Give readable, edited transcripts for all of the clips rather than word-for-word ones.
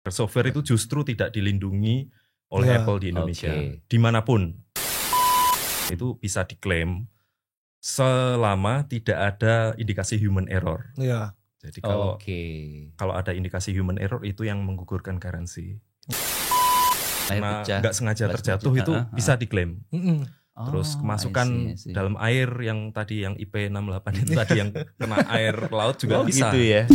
Software itu justru tidak dilindungi oleh Apple di Indonesia. Dimanapun itu bisa diklaim selama tidak ada indikasi human error. Iya. Jadi kalau ada indikasi human error itu yang menggugurkan garansi. Karena nggak sengaja terjatuh itu bisa diklaim. Terus kemasukan dalam air yang tadi yang IP68 itu tadi yang kena air laut juga bisa. Gitu ya.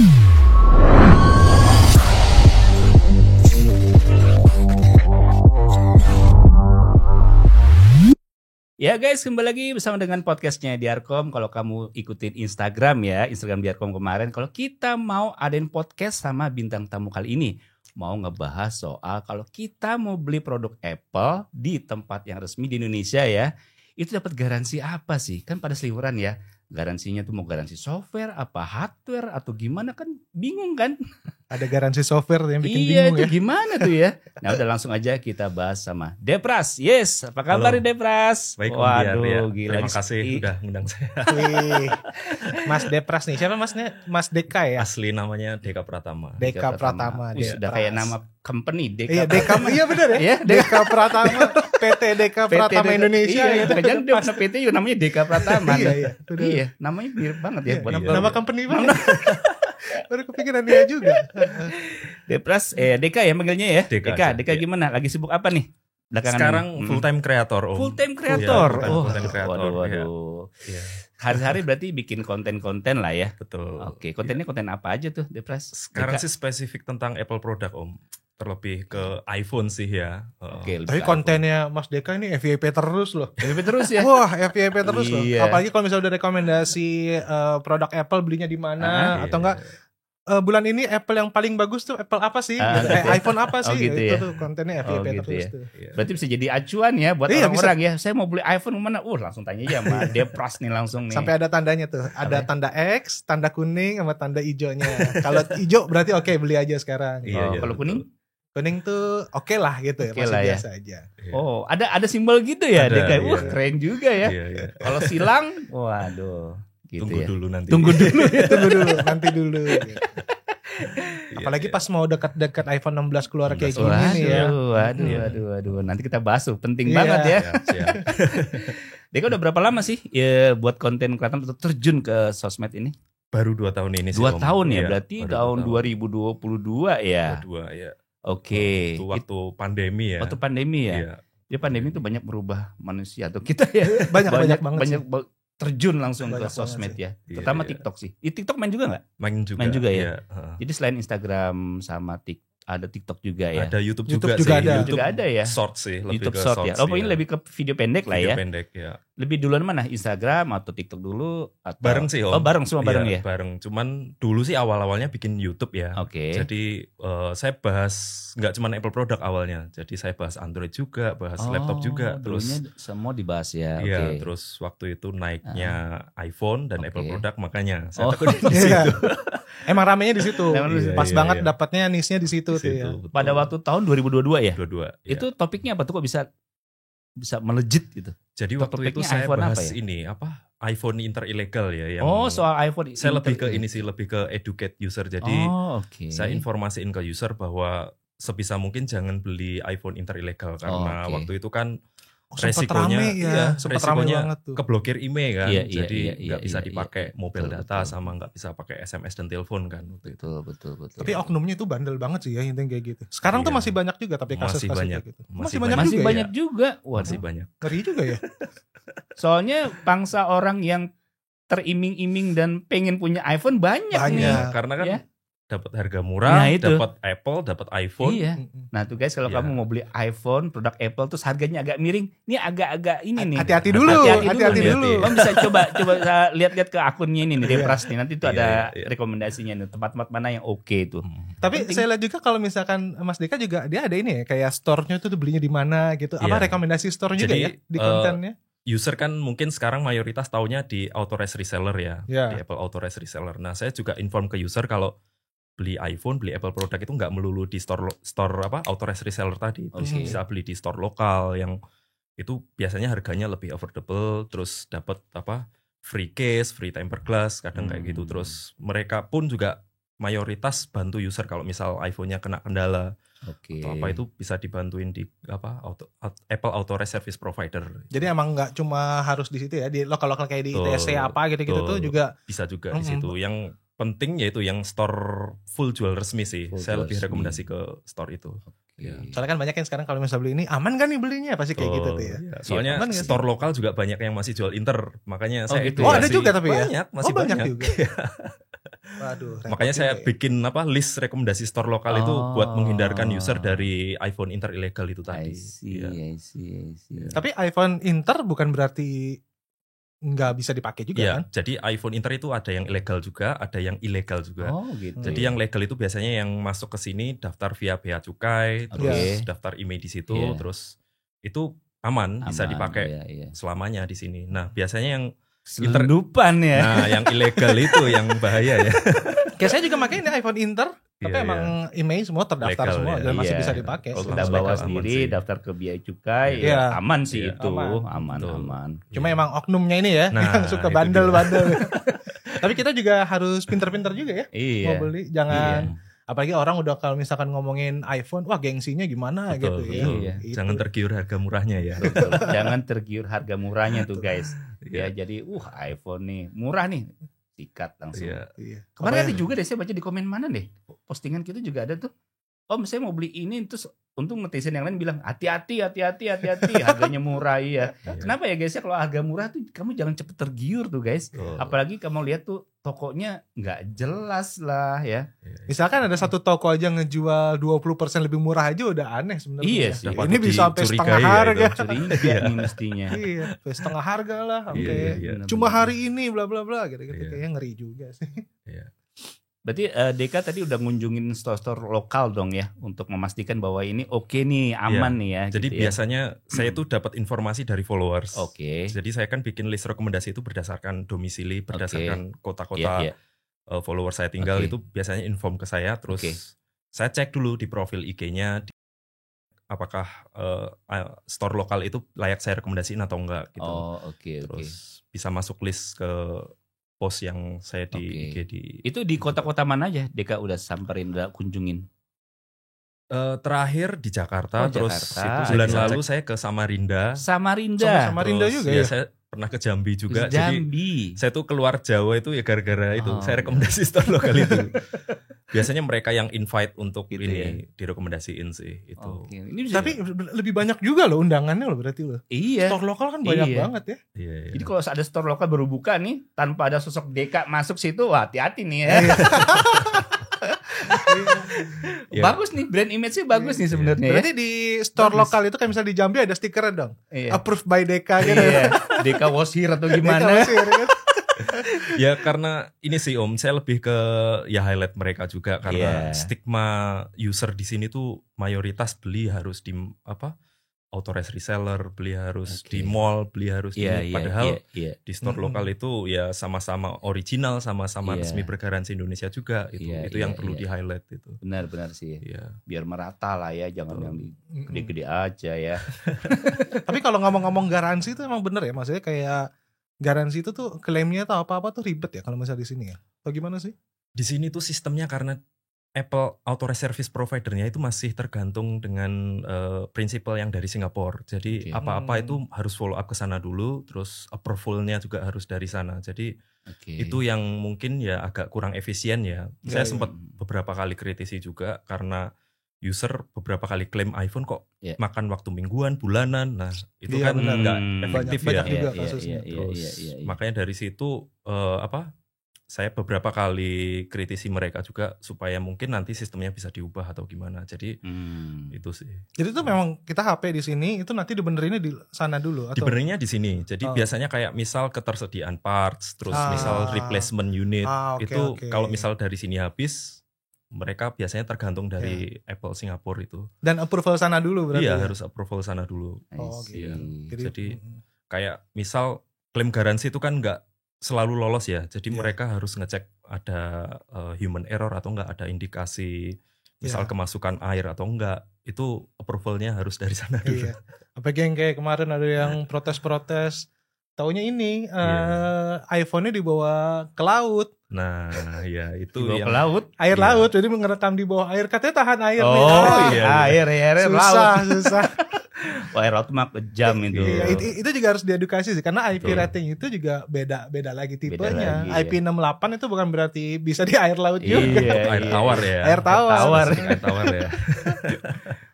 Ya guys, kembali lagi bersama dengan podcastnya Diarkom. Kalau kamu ikutin Instagram Diarkom kemarin, kalau kita mau adain podcast sama bintang tamu kali ini, mau ngebahas soal kalau kita mau beli produk Apple di tempat yang resmi di Indonesia ya, itu dapat garansi apa sih? Kan pada seliweran ya, garansinya tuh mau garansi software, apa hardware, atau gimana, kan bingung kan? Ada garansi software yang bikin bingung itu ya. Gimana tuh ya? Nah udah langsung aja kita bahas sama Depras. Yes, apa kabar Depras? Baik, waduh, gila. Terima kasih udah ngundang saya. Wih, Mas Depras nih, siapa masnya? Mas Deka ya? Asli namanya Deka Pratama. Deka Pratama. Sudah kayak nama company Deka. Iya, Deka, iya benar ya? Iya, Deka Pratama, PT Deka Pratama Indonesia. Iya, jangan dia punya PT juga namanya Deka Pratama. Iya, namanya mirip banget ya. Nama company banget. Baru kepikiran dia juga. Depras, Deka ya manggilnya ya. Deka gimana? Lagi sibuk apa nih? Belakangan sekarang full time creator. Full time creator. Full time creator. Waduh. Ya. Hari-hari berarti bikin konten-konten lah ya. Betul. Oke, kontennya konten apa aja tuh, Depras? Sekarang sih spesifik tentang Apple produk, Om. Terlebih ke iPhone sih ya. Oke, tapi kontennya Mas Deka ini FYP terus loh. FYP terus ya? Wah, FYP terus loh. Iya. Apalagi kalau misalnya udah rekomendasi produk Apple belinya di mana atau enggak bulan ini Apple yang paling bagus tuh Apple apa sih? iPhone apa sih? Gitu itu ya? tuh kontennya FYP gitu terus ya? tuh. Berarti bisa jadi acuan ya buat orang-orang ya. Saya mau beli iPhone mana? Langsung tanya aja sama Depras nih langsung nih. Sampai ada tandanya tuh. Ada tanda X, tanda kuning sama tanda hijaunya. Kalau hijau berarti oke, beli aja sekarang. Kalau kuning? Kuning tuh oke lah gitu ya, masih biasa aja. Oh, ada simbol gitu ya, Deka. Iya. Wah, keren juga ya. Iya. Kalau silang, waduh. Gitu Tunggu ya. dulu nanti. Tunggu dulu, nanti dulu. Gitu. Apalagi pas mau dekat-dekat iPhone 16 keluar kayak gini nih ya. Waduh. Nanti kita bahas tuh, penting banget ya. Siap. Deka udah berapa lama sih ya buat konten kreator atau terjun ke sosmed ini? Baru 2 tahun ini sih. 2 tahun ya, Iya, berarti tahun 2022 ya. 22 ya. Oke. Waktu pandemi ya. Waktu pandemi ya. Iya. Jadi pandemi itu banyak merubah manusia atau kita ya. Banyak terjun langsung ke sosmed ya. Terutama Iya. TikTok sih. TikTok main juga nggak? Main juga ya. Jadi selain Instagram sama ada TikTok juga ya. Ada YouTube juga sih. ada. YouTube juga ada ya. Short sih, lebih YouTube ke short ya. shorts Ini lebih ke video pendek lah ya. Video pendek ya. Lebih duluan mana? Instagram atau TikTok dulu? Atau... Bareng sih Om. Oh bareng, semua bareng ya? Bareng. Cuman dulu sih awal-awalnya bikin YouTube ya. Oke. Jadi saya bahas nggak cuma Apple produk awalnya. Jadi saya bahas Android juga, bahas laptop juga. Terus semua dibahas ya. Iya. Oke. Terus waktu itu naiknya iPhone dan Apple produk, makanya saya Oh. tekun di situ. Emang ramenya di situ. Pas Iya, banget iya. dapatnya niche-nya di situ tuh ya. Betul. Pada waktu tahun 2022 ya? 22. Itu topiknya apa tuh, kok bisa melejit gitu? Jadi waktu itu topiknya saya iPhone bahas apa ya? ini iPhone inter ilegal ya yang soal iPhone. saya lebih ke ini sih, lebih ke educate user. Jadi oke. saya informasiin ke user bahwa sebisa mungkin jangan beli iPhone inter ilegal karena oke. waktu itu kan Sempet resikonya rame ya, sempet rame resikonya banget tuh. keblokir email kan. Iya, Jadi iya, nggak bisa iya, dipakai iya. mobile Betul, data betul. sama nggak bisa pakai SMS dan telepon kan waktu itu. Betul. Tapi oknumnya itu bandel banget sih ya, intinya kayak gitu. Sekarang tuh Iya. masih banyak juga tapi kasus-kasus Masih banyak. kayak gitu. Masih Masih juga banyak ya? juga. Masih Waduh. banyak. Ngeri juga ya. Soalnya pangsa orang yang teriming-iming dan pengen punya iPhone banyak nih. Banyak. Karena kan Ya. dapat harga murah, Nah, itu. dapat Apple, dapat iPhone. Iya. Nah tuh guys, kalau Iya. kamu mau beli iPhone, produk Apple terus harganya agak miring, ini agak-agak ini nih. Hati-hati dulu, hati-hati dulu. Kamu bisa coba lihat-lihat ke akunnya ini nih, Depras nih. Nanti tuh ada Iya. rekomendasinya nih, tempat-tempat mana yang oke tuh. Tapi saya lihat juga kalau misalkan Mas Deka juga dia ada ini ya, kayak store-nya tuh belinya di mana gitu. Apa Iya. rekomendasi store juga Jadi, ya di kontennya? User kan mungkin sekarang mayoritas taunya di authorized reseller ya, Iya. di Apple authorized reseller. Nah, saya juga inform ke user kalau beli iPhone, beli Apple produk itu nggak melulu di store authorized reseller tadi. Oke. Bisa beli di store lokal yang itu biasanya harganya lebih affordable, terus dapat free case, free tempered glass, kadang kayak gitu. Terus mereka pun juga mayoritas bantu user kalau misal iPhone-nya kena kendala. Oke. Atau apa itu bisa dibantuin di Apple Authorized Service Provider. Jadi emang nggak cuma harus di situ ya, di lokal-lokal kayak di ITC apa gitu-gitu tuh juga bisa juga di situ. Yang penting yaitu yang store full jual resmi sih. Saya lebih rekomendasi ke store itu. Ya. Soalnya kan banyak yang sekarang kalau misalnya beli ini aman kan nih belinya pasti kayak gitu tuh ya. Soalnya store lokal juga banyak yang masih jual inter, makanya saya gitu. Ada juga tapi banyak, masih banyak juga. Waduh, makanya saya bikin list rekomendasi store lokal itu buat menghindarkan user dari iPhone inter ilegal itu tadi. I see. Tapi iPhone inter bukan berarti nggak bisa dipakai juga kan? Jadi iPhone inter itu ada yang ilegal juga, ada yang ilegal juga. Gitu. Jadi yang legal itu biasanya yang masuk ke sini daftar via bea cukai, terus daftar email di situ, terus itu aman bisa dipakai selamanya di sini. Nah biasanya yang selundupan ya. Nah yang ilegal itu yang bahaya ya. Kayak saya juga pakai ini iPhone inter, tapi emang email semua terdaftar legal, semua dan masih bisa dipakai. Sudah bawa sendiri, daftar ke bea cukai, aman sih itu, aman. Cuma emang oknumnya ini ya, yang suka bandel-bandel. Tapi kita juga harus pinter-pinter juga ya, mau beli, jangan. Apalagi orang udah kalau misalkan ngomongin iPhone, wah gengsinya gimana gitu ya. Jangan tergiur harga murahnya ya. Betul. Jangan tergiur harga murahnya tuh guys. Ya jadi iPhone nih murah nih, sikat langsung. Kemarin ada juga deh saya baca di komen mana deh, postingan kita juga ada tuh. Om saya mau beli ini, terus untung netizen yang lain bilang hati-hati harganya murah ya. Kenapa ya guys ya, kalau harga murah tuh kamu jangan cepet tergiur tuh guys. Apalagi kamu lihat tuh tokonya nggak jelas lah ya. Misalkan ada satu toko aja ngejual 20% lebih murah aja udah aneh sebenarnya. Iya sih. Ini bisa sampai setengah harga. Curiga nih mestinya. Iya, setengah harga lah. Cuma hari ini bla bla bla gitu. Kayaknya ngeri juga sih. Berarti Deka tadi udah ngunjungin store-store lokal dong ya, untuk memastikan bahwa ini oke nih, aman nih ya. Jadi gitu biasanya saya tuh dapat informasi dari followers. Oke. Jadi saya kan bikin list rekomendasi itu berdasarkan domisili, berdasarkan kota-kota followers saya tinggal itu biasanya inform ke saya. Terus saya cek dulu di profil IG-nya, apakah store lokal itu layak saya rekomendasiin atau enggak gitu. Terus bisa masuk list ke post yang saya di IG di. Itu di kota-kota mana aja Deka udah samperin, udah kunjungin? Terakhir di Jakarta, terus bulan lalu saya ke Samarinda. Samarinda juga ya. Saya pernah ke Jambi juga. Jambi. Jadi saya tuh keluar Jawa itu ya gara-gara itu. Saya rekomendasi store lokal itu. Biasanya mereka yang invite untuk gitu ini direkomendasiin sih itu. Tapi lebih banyak juga loh undangannya loh berarti loh. Iya. Store lokal kan banyak banget ya. Iya. Jadi kalau ada store lokal baru buka nih tanpa ada sosok Deka masuk situ, wah hati-hati nih ya. Bagus nih, brand image-nya bagus nih sebenarnya. Berarti di store lokal itu kayak misalnya di Jambi ada stikernya dong. Approved by Deka gitu. Deka was here atau gimana? Ya karena ini sih Om, saya lebih ke highlight mereka juga karena stigma user di sini tuh mayoritas beli harus di authorized reseller, beli harus di mall, beli harus ini. Padahal di store lokal itu ya sama-sama original, sama-sama resmi bergaransi Indonesia juga. Itu yang perlu di highlight itu. Benar sih. Biar merata lah ya, jangan yang gede-gede aja ya. Tapi kalau ngomong-ngomong garansi itu emang bener ya, maksudnya kayak garansi itu tuh klaimnya atau apa-apa tuh ribet ya kalau misalnya di sini ya? Atau gimana sih? Di sini tuh sistemnya karena Apple Authorized Service Provider-nya itu masih tergantung dengan prinsipal yang dari Singapura. Jadi apa-apa itu harus follow up ke sana dulu, terus approval-nya juga harus dari sana. Jadi itu yang mungkin ya agak kurang efisien ya. Saya sempat beberapa kali kritisi juga karena user beberapa kali klaim iPhone kok makan waktu mingguan, bulanan. Nah, itu kan enggak efektif banyak ya. Juga kasusnya. Makanya dari situ saya beberapa kali kritisi mereka juga supaya mungkin nanti sistemnya bisa diubah atau gimana. Jadi itu sih. Jadi itu memang kita HP di sini itu nanti dibenerinnya di sana dulu atau dibenerinnya di sini. Jadi biasanya kayak misal ketersediaan parts, terus misal replacement unit itu kalau misal dari sini habis, mereka biasanya tergantung dari Apple Singapura itu. Dan approval sana dulu berarti? Iya, harus approval sana dulu. Jadi kayak misal klaim garansi itu kan nggak selalu lolos ya. Jadi mereka harus ngecek ada human error atau nggak, ada indikasi misal kemasukan air atau enggak. Itu approvalnya harus dari sana dulu. Apalagi yang kayak kemarin ada yang protes-protes. taunya ini iPhone-nya dibawa ke laut. Nah, ya itu dibawa yang ke laut. Air laut, jadi mengerekam di bawah air. Katanya tahan air. Air laut. Susah. Wah, air laut mah kejam itu. Iya, itu juga harus diedukasi sih, karena IP rating itu juga beda lagi tipenya. IP 68 itu bukan berarti bisa di air laut juga. Air tawar ya. Air tawar ya.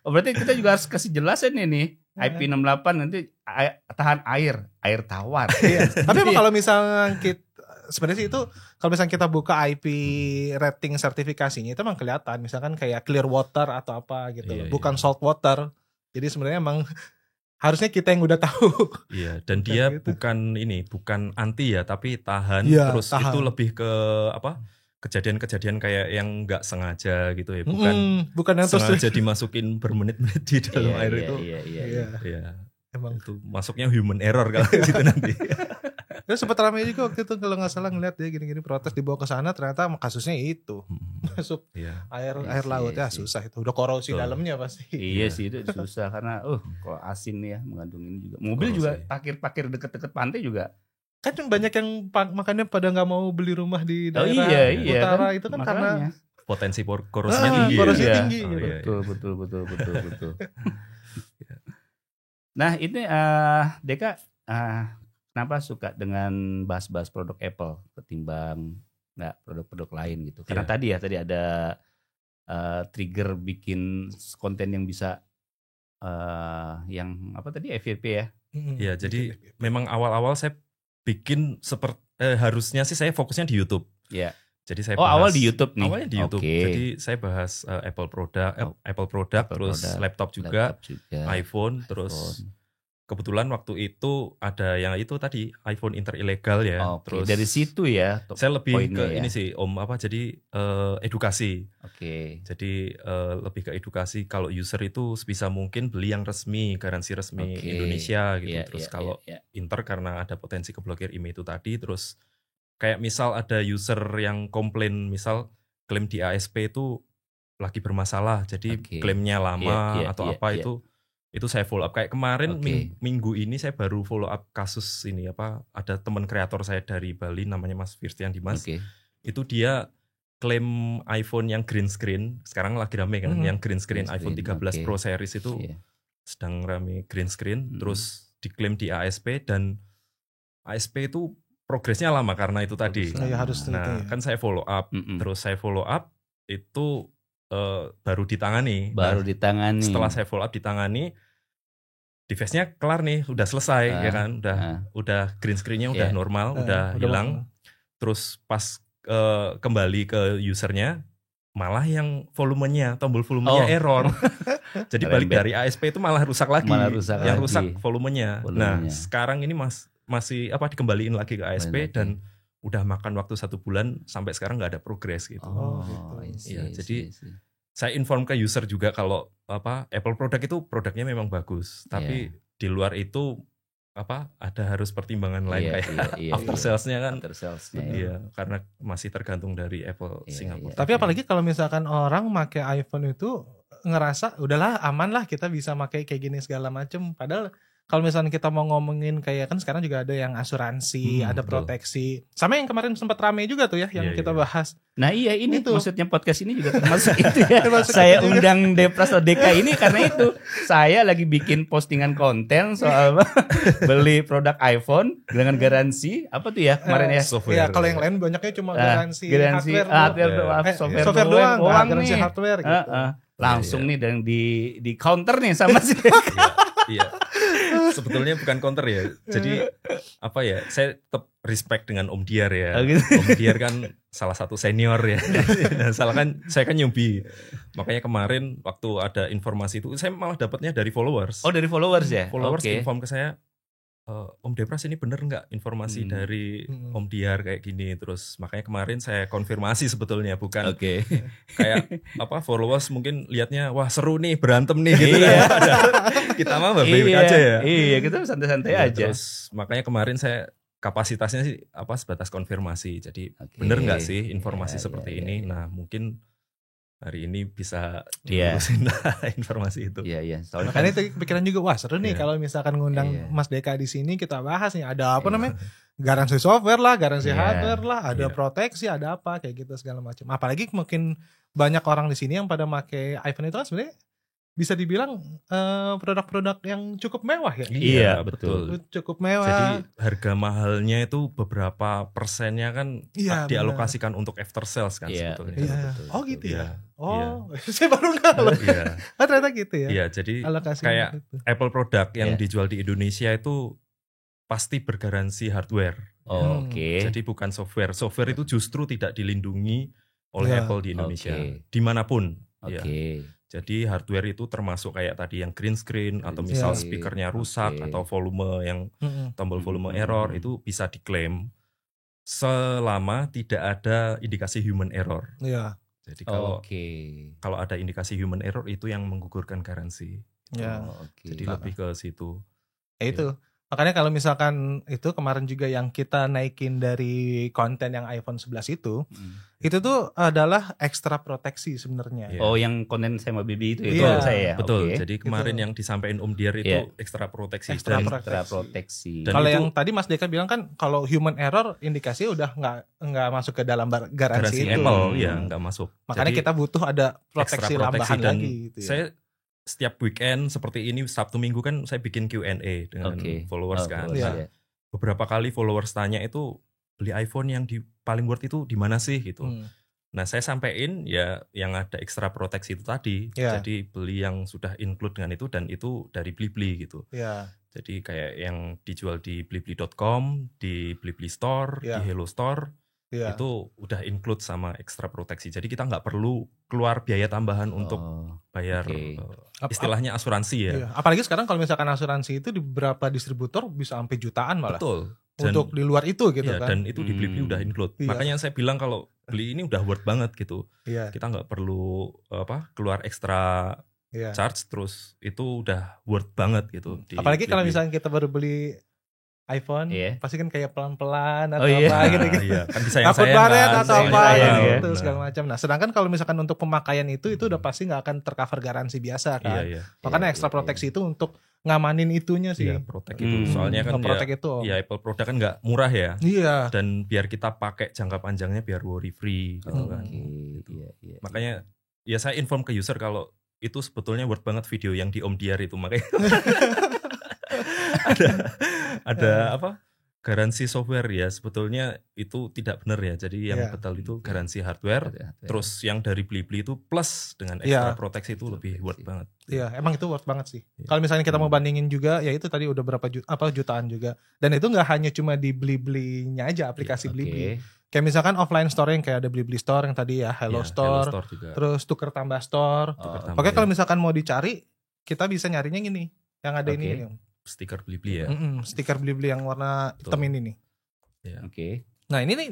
Oh, berarti kita juga harus kasih jelasin ini. IP 68 nanti tahan air tawar. Iya. Tapi kalau misalnya kita sebenarnya sih itu kalau misalnya kita buka IP rating sertifikasinya itu emang kelihatan, misalkan kayak clear water atau apa gitu, bukan salt water. Jadi sebenarnya emang harusnya kita yang udah tahu. Iya, dan dia gitu. bukan anti ya, tapi tahan. Terus tahan. Itu lebih ke apa? Kejadian-kejadian kayak yang nggak sengaja gitu ya, bukan yang sengaja dimasukin bermenit-menit di dalam air itu. Iya. Emang itu masuknya human error kalau gitu nanti. Terus sempat ramai juga waktu itu kalau nggak salah ngeliat dia gini-gini protes dibawa ke sana, ternyata kasusnya itu masuk air laut ya susah itu, udah korosi dalamnya pasti. Iya sih itu susah karena kalau asin ya mengandung ini juga. Mobil juga parkir deket-deket pantai juga. Kan banyak yang makanya pada nggak mau beli rumah di daerah utara kan, itu kan karena potensi korosinya tinggi. Korosinya tinggi. Betul. Nah ini Deka kenapa suka dengan bahas-bahas produk Apple ketimbang nggak produk-produk lain gitu? Karena tadi ada trigger bikin konten yang bisa yang apa tadi FYP ya? Iya, jadi memang awal-awal saya bikin harusnya sih saya fokusnya di YouTube. Iya. Jadi saya awal di YouTube nih. Awalnya di YouTube. Jadi saya bahas Apple produk, terus laptop juga, iPhone, terus kebetulan waktu itu ada yang itu tadi iPhone Inter ilegal ya. Terus dari situ ya. Saya lebih ke ini sih jadi edukasi. Jadi lebih ke edukasi kalau user itu sebisa mungkin beli yang resmi, garansi resmi Indonesia gitu. Terus kalau Inter karena ada potensi keblokir email itu tadi, terus kayak misal ada user yang komplain, misal klaim di ASP itu lagi bermasalah, jadi klaimnya lama itu saya follow up. Kayak kemarin minggu ini saya baru follow up kasus ini ada teman kreator saya dari Bali namanya Mas Firstian Dimas. Itu dia klaim iPhone yang green screen, sekarang lagi rame kan, yang green screen iPhone 13 Pro series itu sedang rame green screen, terus diklaim di ASP dan ASP itu progresnya lama karena itu tadi. Kan saya follow up, terus saya follow up itu baru ditangani. Setelah saya follow up ditangani, device-nya kelar nih, udah selesai ya kan, udah green screen-nya udah normal, udah hilang. Terus pas kembali ke usernya, malah yang tombol volumenya error. Jadi balik dari ASP itu malah rusak lagi. Rusak volumenya. Nah sekarang ini masih dikembaliin lagi ke ASP dan udah makan waktu 1 bulan sampai sekarang nggak ada progres gitu. Jadi saya inform ke user juga kalau Apple produk itu produknya memang bagus, tapi di luar itu ada harus pertimbangan lain kayak after sales-nya kan. Iya, karena masih tergantung dari Apple Singapura. Tapi apalagi kalau misalkan orang pakai iPhone itu ngerasa udahlah aman lah kita bisa pakai kayak gini segala macem, padahal kalau misalnya kita mau ngomongin kayak kan sekarang juga ada yang asuransi, ada proteksi. Sama yang kemarin sempat rame juga tuh ya yang kita bahas. Nah ini tuh maksudnya podcast ini juga termasuk itu ya. Saya undang Depras atau Deka ini karena itu. Saya lagi bikin postingan konten soal beli produk iPhone dengan garansi apa tuh ya kemarin ya. Software. Kalau yang lain banyaknya cuma garansi software doang, garansi hardware gitu. Langsung nih dan di counter nih sama sih. Iya. Sebetulnya bukan counter ya. Jadi saya tetap respect dengan Om Diar ya. Om Diar kan salah satu senior ya. Saya kan newbie. Makanya kemarin waktu ada informasi itu saya malah dapatnya dari followers. Oh, dari followers ya? Followers inform ke saya, Om Depras ini bener nggak informasi dari Om Diar kayak gini. Terus makanya kemarin saya konfirmasi sebetulnya, bukan kayak followers mungkin lihatnya wah seru nih berantem nih gitu. Kita mah baik-baik aja ya. Iya, kita santai-santai aja. Terus makanya kemarin saya kapasitasnya sih sebatas konfirmasi. Jadi bener nggak sih informasi seperti ini? Nah mungkin hari ini bisa diurusin informasi itu. Iya. Makanya itu kepikiran juga, wah seru nih kalau misalkan ngundang Mas Deka di sini kita bahas nih ada apa namanya garansi software lah, garansi hardware lah, ada proteksi, ada apa kayak gitu segala macam. Apalagi mungkin banyak orang di sini yang pada pakai iPhone itu kan sebenarnya bisa dibilang produk-produk yang cukup mewah ya. Iya betul. Cukup mewah. Jadi harga mahalnya itu beberapa persennya kan dialokasikan untuk after sales kan sebetulnya. Iya. Oh gitu ya. Saya baru tahu. Ternyata gitu ya. Iya, jadi kayak gitu. Apple produk yang dijual di Indonesia itu pasti bergaransi hardware. Oke. Jadi bukan software. Software itu justru tidak dilindungi oleh Apple di Indonesia. Dimanapun. Oke. Jadi hardware itu termasuk kayak tadi yang green screen atau misal speakernya rusak atau volume yang tombol volume error itu bisa diklaim selama tidak ada indikasi human error. Iya. Jadi kalau ada indikasi human error itu yang menggugurkan garansi. Jadi lebih ke situ. Itu. Makanya kalau misalkan itu kemarin juga yang kita naikin dari konten yang iPhone 11 itu tuh adalah ekstra proteksi sebenarnya. Oh, yang konten sama Bibi itu saya ya. Betul. Jadi kemarin yang disampaikan Om Diar itu ekstra proteksi. Ekstra proteksi. Kalau yang tadi Mas Deka bilang kan kalau human error indikasinya udah nggak masuk ke dalam garansi itu. Apple nggak masuk. Makanya kita butuh ada proteksi tambahan lagi gitu ya. Saya setiap weekend seperti ini Sabtu Minggu kan saya bikin Q&A dengan followers kan. Beberapa kali followers tanya itu beli iPhone yang paling worth itu di mana sih gitu. Nah saya sampein ya yang ada ekstra proteksi itu tadi. Jadi beli yang sudah include dengan itu dan itu dari Blibli gitu. Jadi kayak yang dijual di blibli.com, di Blibli Store, di Hello Store. Itu udah include sama ekstra proteksi. Jadi kita nggak perlu keluar biaya tambahan untuk bayar istilahnya asuransi ya. Apalagi sekarang kalau misalkan asuransi itu di beberapa distributor bisa sampai jutaan malah. Betul. Untuk di luar itu gitu kan. Dan itu di Blibli udah include. Makanya saya bilang kalau beli ini udah worth banget gitu. Kita nggak perlu keluar ekstra charge, terus itu udah worth banget gitu. Apalagi kalau misalnya kita baru beli iPhone pasti kan kayak pelan-pelan atau apa gitu. Kan bisa yang takut baret atau apa gitu segala macam. Nah, sedangkan kalau misalkan untuk pemakaian itu udah pasti nggak akan tercover garansi biasa kan. Makanya ekstra proteksi itu untuk ngamanin itunya sih. Protect itu. Soalnya kan Apple produk kan nggak murah ya. Dan biar kita pakai jangka panjangnya biar worry free gitu kan. Makanya ya saya inform ke user kalau itu sebetulnya worth banget video yang di Om Diar itu, makanya ada garansi software ya sebetulnya itu tidak benar ya. Jadi yang betul itu garansi hardware. Terus yang dari Blibli itu plus dengan ekstra proteksi itu lebih worth banget. Iya, emang itu worth banget sih. Kalau misalnya kita mau bandingin juga ya itu tadi udah berapa jutaan juga. Dan itu nggak hanya cuma di Blibli-nya aja, aplikasi Blibli. Kayak misalkan offline store yang kayak ada Blibli Store yang tadi ya, Hello Store juga. Terus tuker tambah store. Oke, kalau misalkan mau dicari kita bisa nyarinya gini. Yang ada ini stiker Blibli ya. Stiker Blibli yang warna hitam ini nih. Oke. Nah ini nih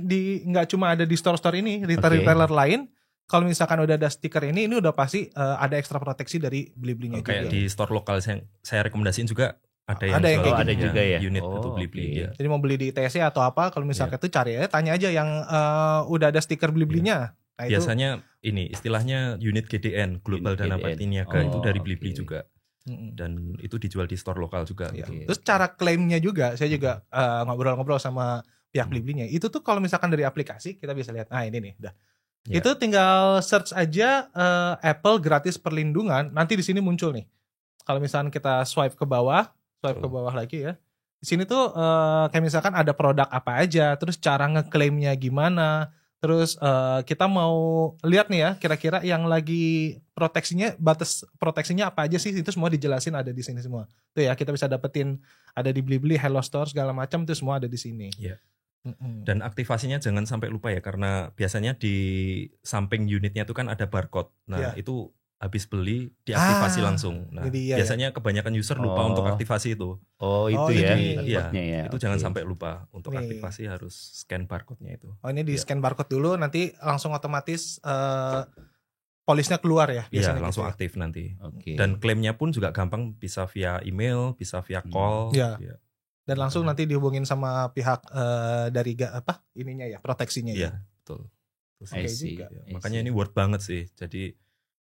nggak cuma ada di store-store ini, retailer lain. Kalau misalkan udah ada stiker ini udah pasti ada ekstra proteksi dari Blibli-nya juga. Kayak di store lokal saya rekomendasiin juga ada yang ada juga ya. Unit itu Blibli. Jadi mau beli di ITC atau apa, kalau misalkan itu cari aja, tanya aja yang udah ada stiker Blibli-nya. Nah, biasanya ini istilahnya unit GDN, Global Dana Bakti Niaga itu dari Blibli juga. Dan itu dijual di store lokal juga. Terus cara klaimnya juga, saya juga ngobrol-ngobrol sama pihak Blibli-nya. Itu tuh kalau misalkan dari aplikasi kita bisa lihat, nah ini nih, udah. Itu tinggal search aja Apple gratis perlindungan, nanti di sini muncul nih. Kalau misalkan kita swipe ke bawah lagi ya. Di sini tuh kayak misalkan ada produk apa aja, terus cara ngeklaimnya gimana. Terus kita mau lihat nih ya, kira-kira yang lagi proteksinya, batas proteksinya apa aja sih, itu semua dijelasin ada di sini semua. Tuh ya, kita bisa dapetin ada di Blibli, Hello Store segala macam itu semua ada di sini. Dan aktivasinya jangan sampai lupa ya, karena biasanya di samping unitnya itu kan ada barcode. Nah, itu habis beli diaktifasi langsung. Nah, biasanya kebanyakan user lupa untuk aktivasi itu. Itu itu jangan sampai lupa untuk aktivasi, harus scan barcode-nya itu. Ini di scan barcode dulu, nanti langsung otomatis polisnya keluar ya. Iya, langsung gitu aktif nanti. Dan klaimnya pun juga gampang, bisa via email, bisa via call. Dan langsung nanti dihubungin sama pihak dari ininya ya, proteksinya ya. Betul. Makanya ini worth banget sih. Jadi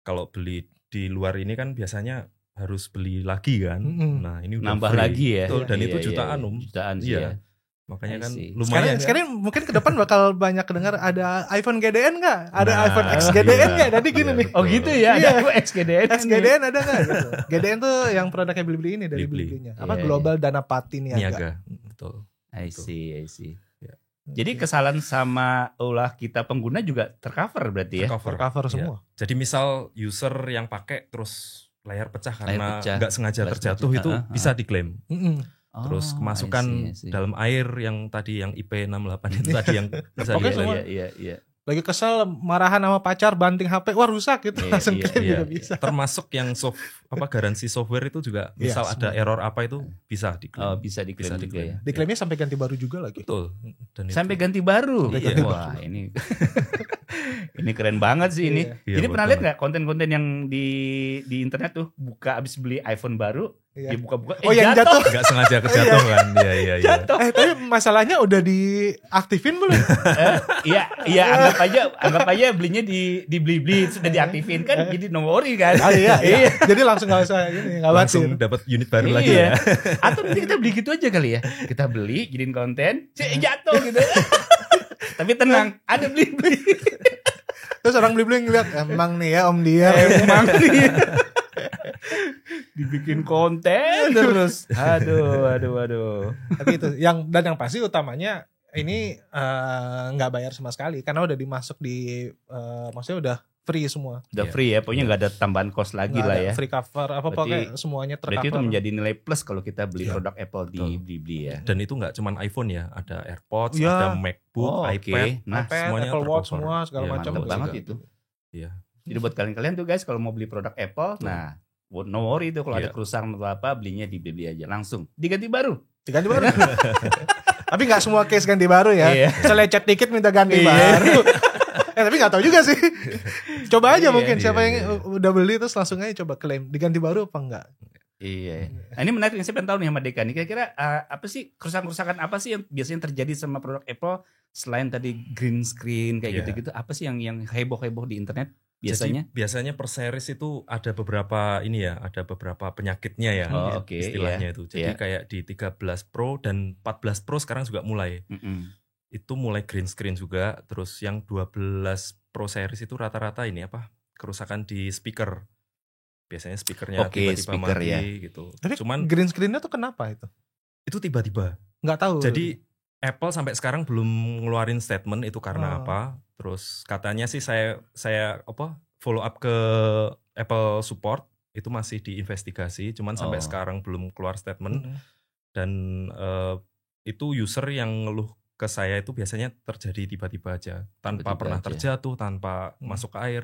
kalau beli di luar ini kan biasanya harus beli lagi kan. Nah ini udah nambah free. lagi ya. Betul, dan itu jutaan jutaan sih ya. Makanya kan lumayan. Sekarang mungkin ke depan bakal banyak kedengar ada iPhone GDN nggak? Ada iPhone X GDN nggak? Nanti gini nih. Oh gitu ya, ada X GDN. X GDN ada nggak? Gitu. GDN tuh yang produknya Blibli ini dari Bliblinya. Apa Global Danapati Niaga. Betul. I see. Jadi kesalahan sama ulah kita pengguna juga tercover berarti ya? Tercover semua. Jadi misal user yang pakai terus layar pecah karena nggak sengaja terjatuh itu bisa diklaim. Terus kemasukan dalam air yang tadi yang IP68 itu tadi yang bisa diklaim. Iya. Lagi kesel marahan sama pacar banting HP, wah rusak gitu, langsung klaim juga bisa. Termasuk yang garansi software itu juga misal ada error apa itu bisa diklaim. Bisa diklaim juga ya. Diklaimnya sampai ganti baru juga lagi. Betul. Dan sampai ganti baru. Wah, ini ini keren banget sih ini. Jadi pernah lihat nggak konten-konten yang di internet tuh buka abis beli iPhone baru, dia buka-buka yang jatuh. Nggak sengaja kejatuh kan. Iya. Tapi masalahnya udah diaktifin belum? Iya, anggap aja belinya di Blibli sudah diaktifin kan, jadi no worry kan. Iya. Jadi langsung nggak usah ini, nggak langsung dapat unit baru lagi ya. Atau nanti kita beli gitu aja kali ya. Kita beli, jadiin konten, jatuh gitu. Tapi tenang, ada Blibli. Terus orang Blibli ngeliat, emang nih ya Om dia. Emang nih. Dibikin konten terus. Aduh. Tapi itu yang pasti utamanya ini nggak bayar sama sekali karena udah dimasuk di maksudnya udah free semua. Udah free ya, pokoknya nggak ada tambahan cost lagi lah ya. Free cover pokoknya semuanya tercover. Berarti itu menjadi nilai plus kalau kita beli produk Apple di Blibli ya. Dan itu nggak cuma iPhone ya, ada AirPods, ada MacBook, iPad, semuanya Apple Watch semua segala macam. Mantap banget itu. Iya. Jadi buat kalian tuh guys kalau mau beli produk Apple, nah no worry itu kalau ada kerusakan atau apa belinya di Blibli aja langsung diganti baru. Tapi nggak semua case ganti baru ya. Selecet dikit minta ganti baru. Tapi nggak tahu juga sih. Coba aja mungkin siapa yang udah beli terus langsung aja coba klaim diganti baru apa enggak. Iya. Nah, ini menarik, saya pengen tahu nih sama Deka nih. Kira-kira apa sih kerusakan-kerusakan apa sih yang biasanya terjadi sama produk Apple selain tadi green screen kayak gitu-gitu? Apa sih yang heboh-heboh di internet biasanya? Jadi, biasanya per series itu ada beberapa penyakitnya ya istilahnya itu. Jadi kayak di 13 Pro dan 14 Pro sekarang juga mulai. Itu mulai green screen juga. Terus yang 12 Pro series itu rata-rata ini kerusakan di speaker. Biasanya speakernya tiba-tiba mati gitu. Tapi cuman green screen-nya tuh kenapa itu? Itu tiba-tiba. Nggak tahu. Jadi Apple sampai sekarang belum ngeluarin statement itu karena apa. Terus katanya sih saya follow up ke Apple support itu masih diinvestigasi. Cuman sampai sekarang belum keluar statement. Dan itu user yang ngeluh ke saya itu biasanya terjadi tiba-tiba aja tanpa pernah terjatuh, tanpa masuk ke air.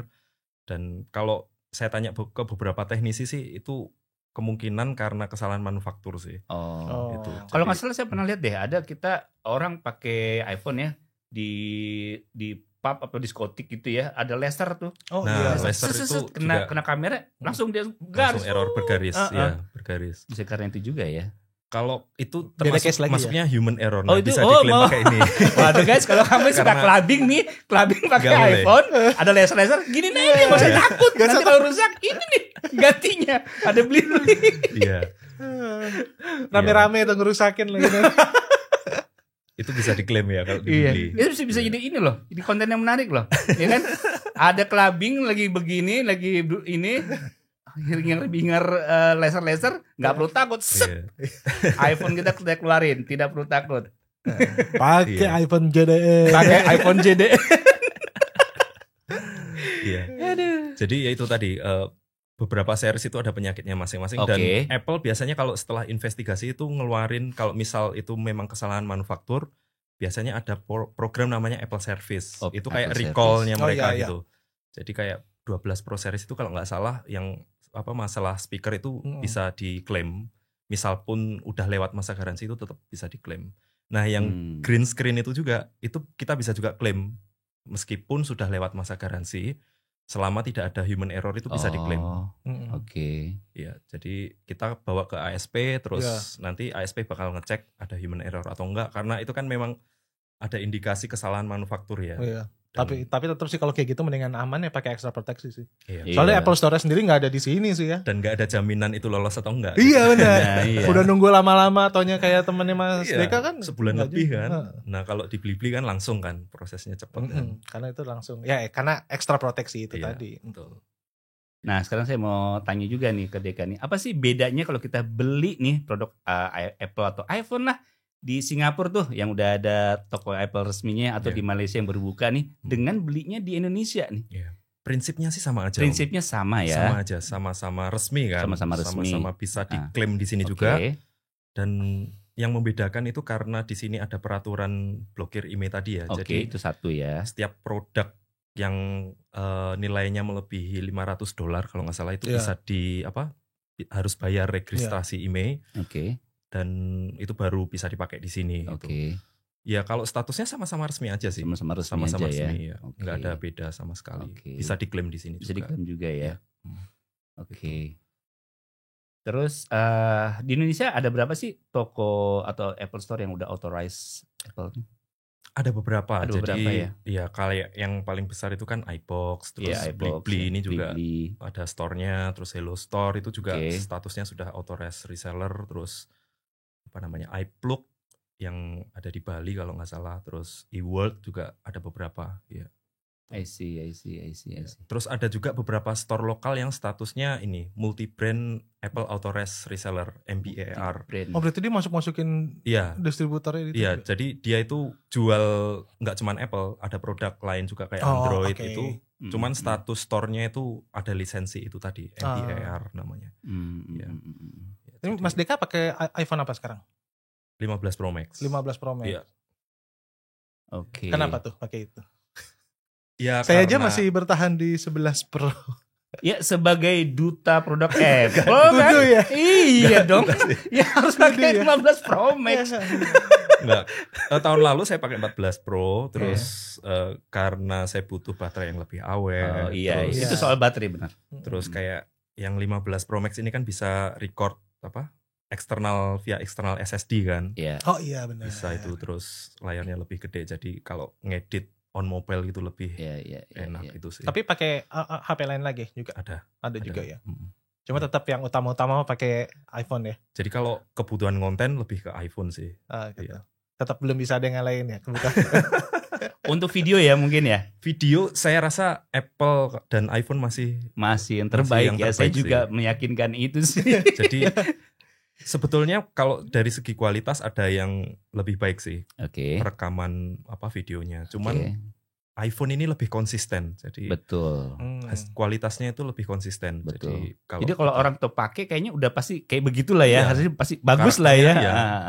Dan kalau saya tanya ke beberapa teknisi sih itu kemungkinan karena kesalahan manufaktur sih. Itu. Kalau nggak salah saya pernah lihat deh ada kita orang pakai iPhone ya di pub atau diskotik gitu ya ada laser tuh. Laser itu kena kamera langsung dia langsung error bergaris bergaris. Bisa karena itu juga ya. Kalau itu masuknya human error, bisa diklaim pakai ini. Waduh guys, kalau kamu suka clubbing pakai iPhone, ada laser-laser, gini nih, nggak usah takut. Nanti kalau rusak, ini nih gantinya, ada Blibli. Iya. Rame-rame tuh ngerusakin lagi. Itu bisa diklaim ya kalau dibeli. Itu bisa jadi ini loh, ini konten yang menarik loh, ya kan? Ada clubbing lagi begini, lagi ini. Hingar laser nggak perlu takut. iPhone kita keluarin, tidak perlu takut. Pakai iPhone JDE. Jadi ya itu tadi beberapa series itu ada penyakitnya masing-masing dan Apple biasanya kalau setelah investigasi itu ngeluarin kalau misal itu memang kesalahan manufaktur biasanya ada program namanya Apple Service. Itu kayak recall-nya mereka gitu. Jadi kayak 12 Pro series itu kalau nggak salah yang masalah speaker itu bisa diklaim. Misal pun udah lewat masa garansi itu tetap bisa diklaim. Nah yang green screen itu juga itu kita bisa juga klaim meskipun sudah lewat masa garansi selama tidak ada human error itu bisa diklaim. Ya, jadi kita bawa ke ASP terus nanti ASP bakal ngecek ada human error atau enggak karena itu kan memang ada indikasi kesalahan manufaktur ya. Tapi tetap sih kalau kayak gitu mendingan aman ya pakai extra proteksi sih. Iya. Soalnya Apple Store sendiri nggak ada di sini sih ya. Dan nggak ada jaminan itu lolos atau enggak. Iya benar. Udah nunggu lama-lama, taunya kayak temennya Mas Deka kan sebulan lebih kan. Nah kalau di Blibli kan langsung kan prosesnya cepat kan. Karena itu langsung karena extra proteksi itu tadi. Betul. Nah sekarang saya mau tanya juga nih ke Deka nih, apa sih bedanya kalau kita beli nih produk Apple atau iPhone lah di Singapura tuh yang udah ada toko Apple resminya atau di Malaysia yang berbuka nih dengan belinya di Indonesia nih? Prinsipnya sih sama aja. Prinsipnya sama ya. Sama aja, sama-sama resmi kan. Sama-sama resmi. Sama-sama bisa diklaim di sini juga. Dan yang membedakan itu karena di sini ada peraturan blokir IMEI tadi ya. Jadi itu satu ya. Setiap produk yang nilainya melebihi $500 kalau nggak salah itu bisa harus bayar registrasi IMEI. Dan itu baru bisa dipakai di sini. Ya kalau statusnya sama-sama resmi aja sih. Sama-sama resmi ya. Nggak ada beda sama sekali. Bisa diklaim di sini bisa juga. Diklaim juga ya. Terus di Indonesia ada berapa sih toko atau Apple Store yang udah authorize Apple? Ada beberapa. Jadi ya kayak yang paling besar itu kan iBox, terus Blibli ini juga ada store-nya, terus Hello Store itu juga statusnya sudah authorized reseller, terus iPlug yang ada di Bali kalau nggak salah, terus eWorld juga ada beberapa ya. I see. Terus ada juga beberapa store lokal yang statusnya ini multi-brand Apple Authorized Reseller (MBAR). Oh berarti dia masukin distributornya itu? Iya, jadi dia itu jual nggak cuman Apple, ada produk lain juga kayak Android itu. Cuman status store-nya itu ada lisensi itu tadi, MBAR namanya. Ini Mas Deka pakai iPhone apa sekarang? 15 Pro Max. 15 Pro Max. Iya. Kenapa tuh pakai itu? Ya, saya aja masih bertahan di 11 Pro. Ya sebagai duta produk Apple kan? Ya? Iya dong. Ya harus pakai 15 Pro Max. Enggak. Tahun lalu saya pakai 14 Pro, terus karena saya butuh baterai yang lebih awet. Itu soal baterai benar. Terus kayak yang 15 Pro Max ini kan bisa record eksternal via eksternal SSD kan. Oh iya benar. Bisa itu, terus layarnya lebih gede, jadi kalau ngedit on mobile gitu lebih enak itu sih. Tapi pakai HP lain lagi juga? Ada juga ya. Cuma tetap yang utama-utama pakai iPhone ya. Jadi kalau kebutuhan konten lebih ke iPhone sih. Gitu. Tetap belum bisa ada yang lain ya. Untuk video ya mungkin ya. Video saya rasa Apple dan iPhone masih yang terbaik ya. Saya juga meyakinkan itu sih. Jadi sebetulnya kalau dari segi kualitas ada yang lebih baik sih. Rekaman videonya. Cuman iPhone ini lebih konsisten. Jadi kualitasnya itu lebih konsisten. Jadi kalau orang tuh pakai kayaknya udah pasti kayak begitulah ya. Harusnya pasti bagus lah ya.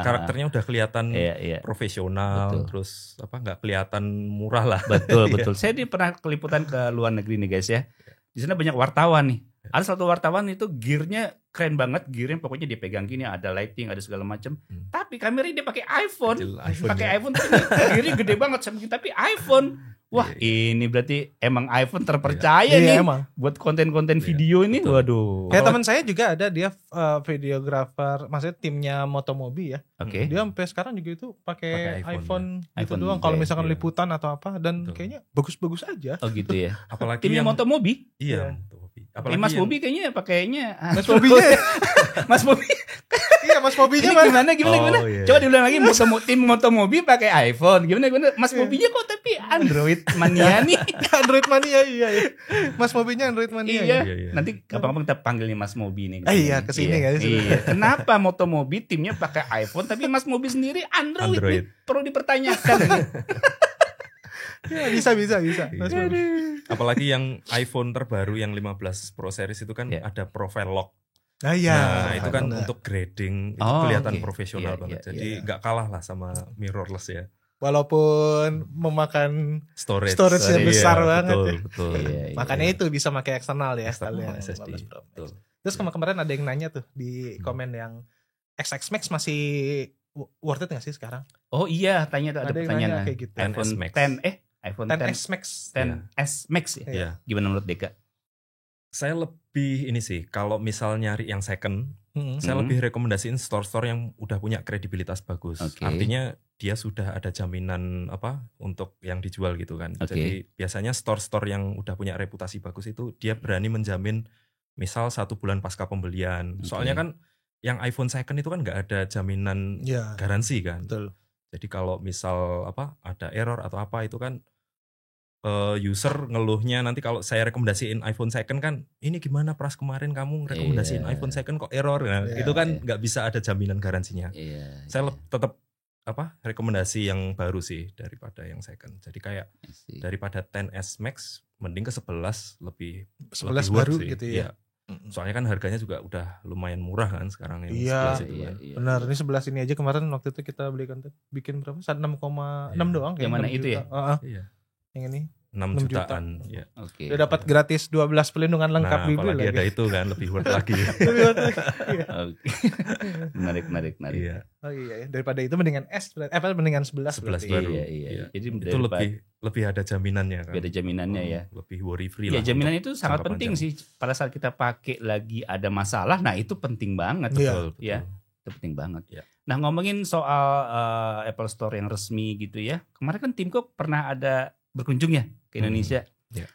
Karakternya udah kelihatan profesional, terus nggak kelihatan murah lah. Betul. Saya pernah keliputan ke luar negeri nih guys ya. Di sana banyak wartawan nih. Ada satu wartawan itu gearnya keren banget, gearnya pokoknya dia pegang gini, ada lighting, ada segala macam. Tapi kameranya dia pakai iPhone. iPhone gearnya gede banget, tapi iPhone. Wah, ini berarti emang iPhone terpercaya nih buat konten-konten video ini. Waduh. Kayak teman saya juga ada, dia videografer, maksudnya timnya Motomobi ya. Dia sampai sekarang juga itu pakai iPhone itu doang kalau misalkan liputan atau apa, dan kayaknya bagus-bagus aja. Oh gitu ya. Apalagi timnya Motomobi? Iya. Apalagi Mas Mobi kayaknya pakainya Mas Mobinya ya? Mas Mobi. Iya Mas Mobinya mana? Gimana? Coba diulang lagi, tim Motomobi pakai iPhone. Gimana? Mas Mobinya kok tapi Android mania nih. Android mania iya. Mas Mobinya Android mania. Iya. Nanti kapan-kapan kita panggilnya Mas Mobi nih. Iya kesini guys. Iya. Kenapa Motomobi timnya pakai iPhone tapi Mas Mobi sendiri Android. Perlu dipertanyakan. Ya, bisa. Apalagi yang iPhone terbaru yang 15 Pro series itu kan ada profile lock. Nah, itu kan untuk grading itu kelihatan profesional banget. Jadi nggak kalah lah sama mirrorless ya. Walaupun memakan storage yang besar banget. Betul. Makanya itu bisa pakai eksternal ya. Eksternal SSD. Terus kemarin ada yang nanya tuh di komen yang XX Max masih worth it nggak sih sekarang? Oh iya, ada pertanyaan kayak gitu. iPhone iPhone XS Max. 10s Max ya. Gimana menurut Deka? Saya lebih ini sih, kalau misal nyari yang second, saya lebih rekomendasiin store-store yang udah punya kredibilitas bagus. Artinya dia sudah ada jaminan untuk yang dijual gitu kan. Jadi biasanya store-store yang udah punya reputasi bagus itu dia berani menjamin misal 1 bulan pasca pembelian. Soalnya kan yang iPhone second itu kan nggak ada jaminan garansi kan. Betul. Jadi kalau misal ada error atau apa itu kan user ngeluhnya nanti kalau saya rekomendasiin iPhone second kan ini gimana pras kemarin kamu rekomendasiin iPhone second kok error. Nah, itu kan nggak bisa ada jaminan garansinya. Saya tetap rekomendasi yang baru sih daripada yang second. Jadi kayak daripada 10s Max mending ke 11 lebih baru sih. Gitu ya. Soalnya kan harganya juga udah lumayan murah kan sekarang yang 11 itu kan. Benar, ini 11 ini aja kemarin waktu itu kita bikin berapa? 6,6 doang yang mana itu juta. Ya? Yang ini 6 jutaan. Ya. Udah dapat gratis 12 pelindungan lengkap bibir lagi. Ada itu kan lebih worth lagi. Menarik. Iya. Oh iya, daripada itu mendingan mendingan 11 baru. Iya. Jadi itu lebih ada jaminannya kan. Lebih ada jaminannya ya. Lebih worry free lah. Ya jaminan itu sangat penting sih pada saat kita pakai lagi ada masalah. Nah, itu penting banget. Betul. Ya. Itu penting banget. Ya. Nah, ngomongin soal Apple Store yang resmi gitu ya. Kemarin kan Tim Cook pernah ada berkunjung ya ke Indonesia.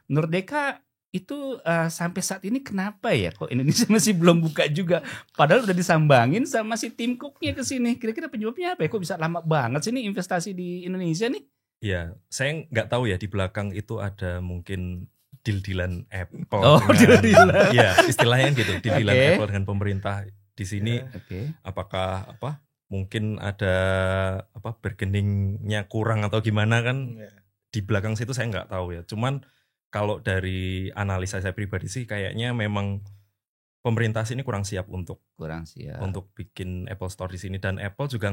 Menurut Deka itu sampai saat ini kenapa ya kok Indonesia masih belum buka juga? Padahal udah disambangin sama si Tim Cook-nya ke sini. Kira-kira penyebabnya apa ya? Kok bisa lama banget sih nih investasi di Indonesia nih? Ya, saya nggak tahu ya di belakang itu ada mungkin deal-dealan Apple. Deal-dealan. Ya, istilahnya gitu, deal-dealan Apple dengan pemerintah di sini. Apakah mungkin ada bargainingnya kurang atau gimana kan? Di belakang situ saya nggak tahu ya. Cuman kalau dari analisa saya pribadi sih kayaknya memang pemerintah sini kurang siap untuk bikin Apple Store di sini, dan Apple juga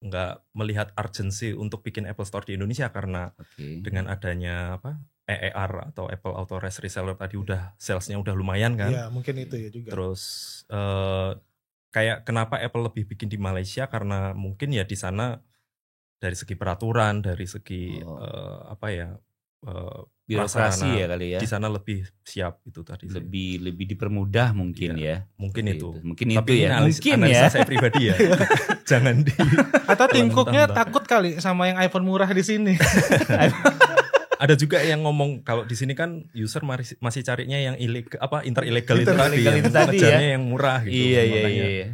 nggak melihat urgency untuk bikin Apple Store di Indonesia karena dengan adanya EER atau Apple Authorized Reseller tadi udah salesnya udah lumayan kan. Iya, mungkin itu ya juga. Terus kayak kenapa Apple lebih bikin di Malaysia karena mungkin ya di sana dari segi peraturan, dari segi birokrasi ya kali ya. Di sana lebih siap itu tadi. Lebih dipermudah mungkin ya. Mungkin itu. Mungkin tapi itu ya. Mungkin ya. Saya pribadi ya. Jangan di. Atau Tim Cook-nya takut kali sama yang iPhone murah di sini. Ada juga yang ngomong kalau di sini kan user masih carinya yang inter-ilegal itu tadi ya. Yang murah gitu. Iya.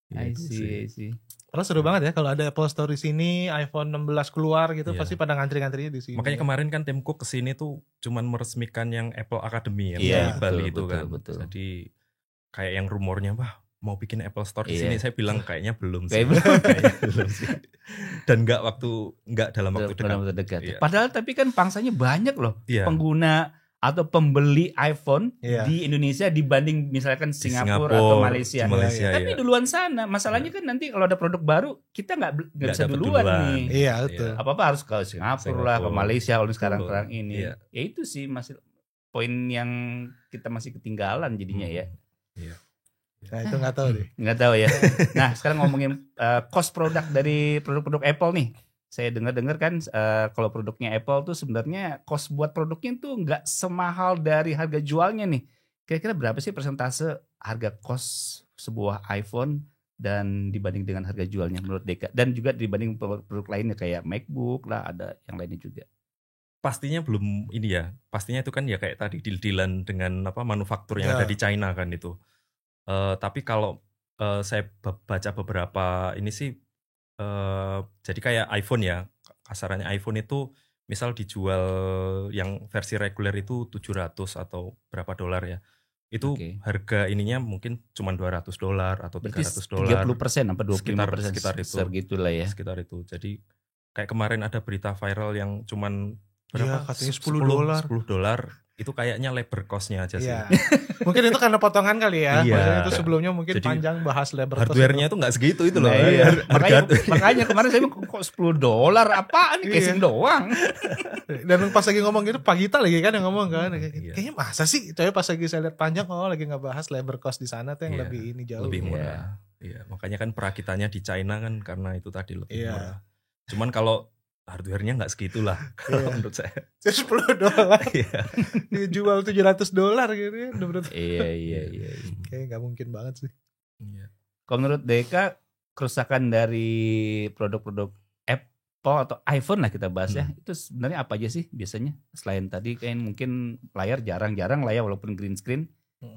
I see. Kalau seru banget ya kalau ada Apple Store di sini, iPhone 16 keluar gitu, pasti pada ngantri-ngantrinya di sini. Makanya kemarin kan Tim Cook kesini tuh cuman meresmikan yang Apple Academy yang di Bali itu kan. Betul. Jadi kayak yang rumornya mau bikin Apple Store di sini, saya bilang kayaknya belum sih. Sih. Dan nggak dalam waktu dekat. Padahal tapi kan pangsanya banyak loh pengguna atau pembeli iPhone di Indonesia dibanding misalkan Singapura atau Malaysia. Tapi duluan sana. Masalahnya kan nanti kalau ada produk baru kita nggak bisa duluan nih. Iya, betul. Apa harus ke Singapura lah, ke Malaysia kalau sekarang ini. Ya itu sih masih poin yang kita masih ketinggalan jadinya ya. Iya. Nah, itu nggak tahu deh. Nggak tahu ya. Nah, sekarang ngomongin cost produk dari produk-produk Apple nih. Saya dengar kan kalau produknya Apple tuh sebenarnya cost buat produknya tuh nggak semahal dari harga jualnya nih. Kira-kira berapa sih persentase harga cost sebuah iPhone dan dibanding dengan harga jualnya menurut Deka? Dan juga dibanding produk lainnya kayak MacBook lah, ada yang lainnya juga. Pastinya belum ini ya. Pastinya itu kan ya kayak tadi deal-dealan dengan manufaktur yang ada di China kan itu. Tapi kalau saya baca beberapa ini sih. Jadi kayak iPhone ya, kasarannya iPhone itu misal dijual yang versi reguler itu 700 atau berapa dolar ya. Itu harga ininya mungkin cuma $200 atau $300. 30% sampai 25% sekitar itu. Segitulah ya. Sekitar itu. Jadi kayak kemarin ada berita viral yang cuman berapa? Katanya $10. Itu kayaknya labor cost-nya aja sih. Mungkin itu karena potongan kali ya. Maksudnya itu sebelumnya mungkin jadi, panjang bahas labor cost. Hardware-nya itu nggak segitu itu loh. Makanya kemarin saya kok $10 apaan nih, casing doang. Dan pas lagi ngomong gitu Pak Gita lagi kan yang ngomong kan. Kayaknya masa sih? Coba pas lagi saya lihat panjang lagi ngebahas labor cost di sana tuh yang lebih ini jauh. Lebih murah. Iya, makanya kan perakitannya di China kan karena itu tadi lebih murah. Cuman kalau hardware-nya nggak segitulah kalau menurut saya. $10 dijual $700 gitu ya. Iya. Kayak nggak mungkin banget sih. Kalau menurut Deka, kerusakan dari produk-produk Apple atau iPhone lah kita bahas ya. Itu sebenarnya apa aja sih biasanya? Selain tadi kayak mungkin layar jarang-jarang lah ya walaupun green screen.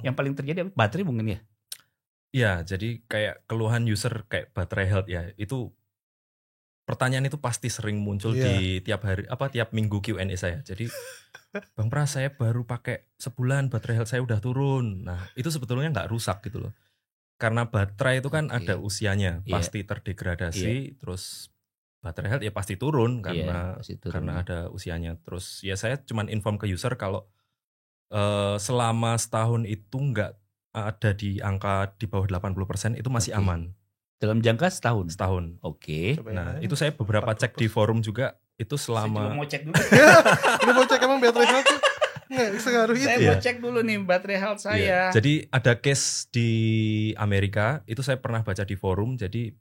Yang paling terjadi baterai mungkin ya? Ya, jadi kayak keluhan user kayak baterai health ya. Itu pertanyaan itu pasti sering muncul di tiap hari tiap minggu Q&A saya. Jadi Bang Pras, saya baru pakai sebulan baterai health saya udah turun. Nah, itu sebetulnya nggak rusak gitu loh. Karena baterai itu kan ada usianya, pasti terdegradasi, terus baterai health ya pasti turun karena ada usianya. Terus ya saya cuman inform ke user kalau selama setahun itu nggak ada di angka di bawah 80% itu masih aman. Dalam jangka setahun? Setahun. Oke. Nah itu saya beberapa cek di forum juga itu selama. Saya juga mau cek dulu. Udah mau cek emang baterai health tuh nggak segaruh itu. Saya mau cek dulu nih baterai health saya. Jadi ada case di Amerika itu saya pernah baca di forum. Jadi